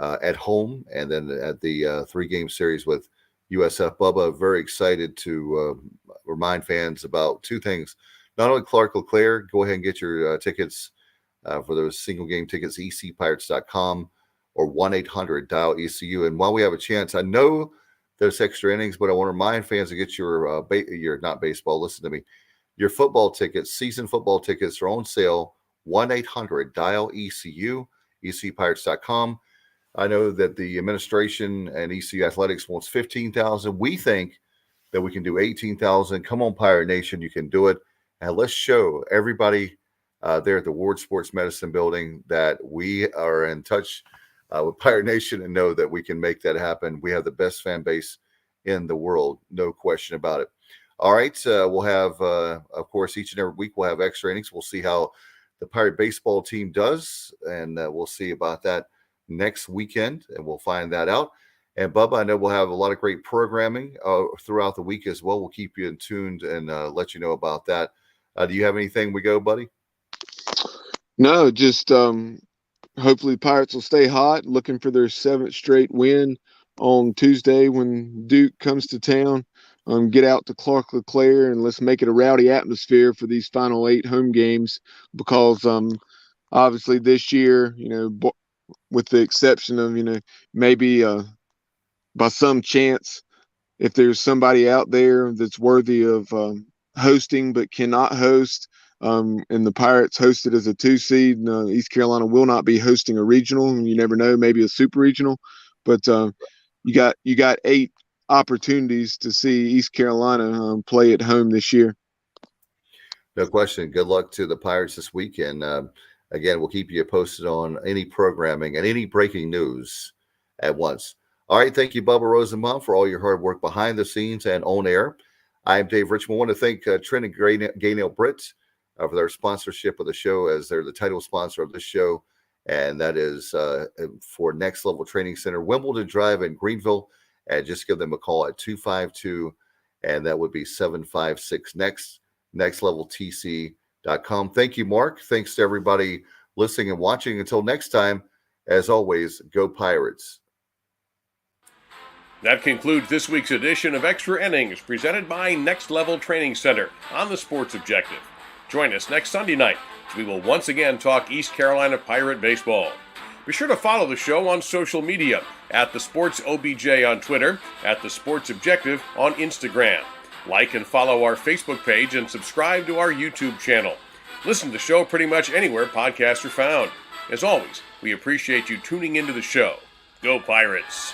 at home, and then at the 3-game series with USF. Bubba, very excited to remind fans about 2 things. Not only Clark LeClaire, go ahead and get your tickets for those single game tickets, ecpirates.com or 1-800-DIAL-ECU. And while we have a chance, I know there's extra innings, but I want to remind fans to get your not baseball, listen to me, your football tickets, season football tickets are on sale, 1-800-DIAL-ECU, ecpirates.com. I know that the administration and ECU Athletics wants 15,000. We think that we can do 18,000. Come on, Pirate Nation, you can do it. And let's show everybody there at the Ward Sports Medicine Building that we are in touch with Pirate Nation and know that we can make that happen. We have the best fan base in the world, no question about it. All right, we'll have, of course, each and every week we'll have extra innings. We'll see how the Pirate baseball team does, and we'll see about that next weekend, and we'll find that out. And Bubba, I know we'll have a lot of great programming throughout the week as well. We'll keep you in tuned and let you know about that. Do you have anything we go, buddy? No, just hopefully Pirates will stay hot, looking for their 7th straight win on Tuesday when Duke comes to town. Get out to Clark LeClaire and let's make it a rowdy atmosphere for these final 8 home games, because obviously this year, with the exception of, maybe by some chance, if there's somebody out there that's worthy of hosting but cannot host, and the Pirates hosted as a 2 seed, East Carolina will not be hosting a regional, and you never know, maybe a super regional. But you got 8 opportunities to see East Carolina play at home this year. No question. Good luck to the Pirates this week. And again, we'll keep you posted on any programming and any breaking news at once. All right. Thank you, Bubba Rosenbaum, for all your hard work behind the scenes and on air. I'm Dave Richmond. I want to thank Trent and Gaynell Britt for their sponsorship of the show, as they're the title sponsor of this show. And that is for Next Level Training Center, Wimbledon Drive in Greenville. And just give them a call at 252, and that would be 756 nextleveltc.com. Thank you, Mark. Thanks to everybody listening and watching. Until next time, as always, go Pirates. That concludes this week's edition of Extra Innings, presented by Next Level Training Center on the Sports Objective. Join us next Sunday night as we will once again talk East Carolina Pirate baseball. Be sure to follow the show on social media at The Sports OBJ on Twitter, at The Sports Objective on Instagram. Like and follow our Facebook page and subscribe to our YouTube channel. Listen to the show pretty much anywhere podcasts are found. As always, we appreciate you tuning into the show. Go Pirates!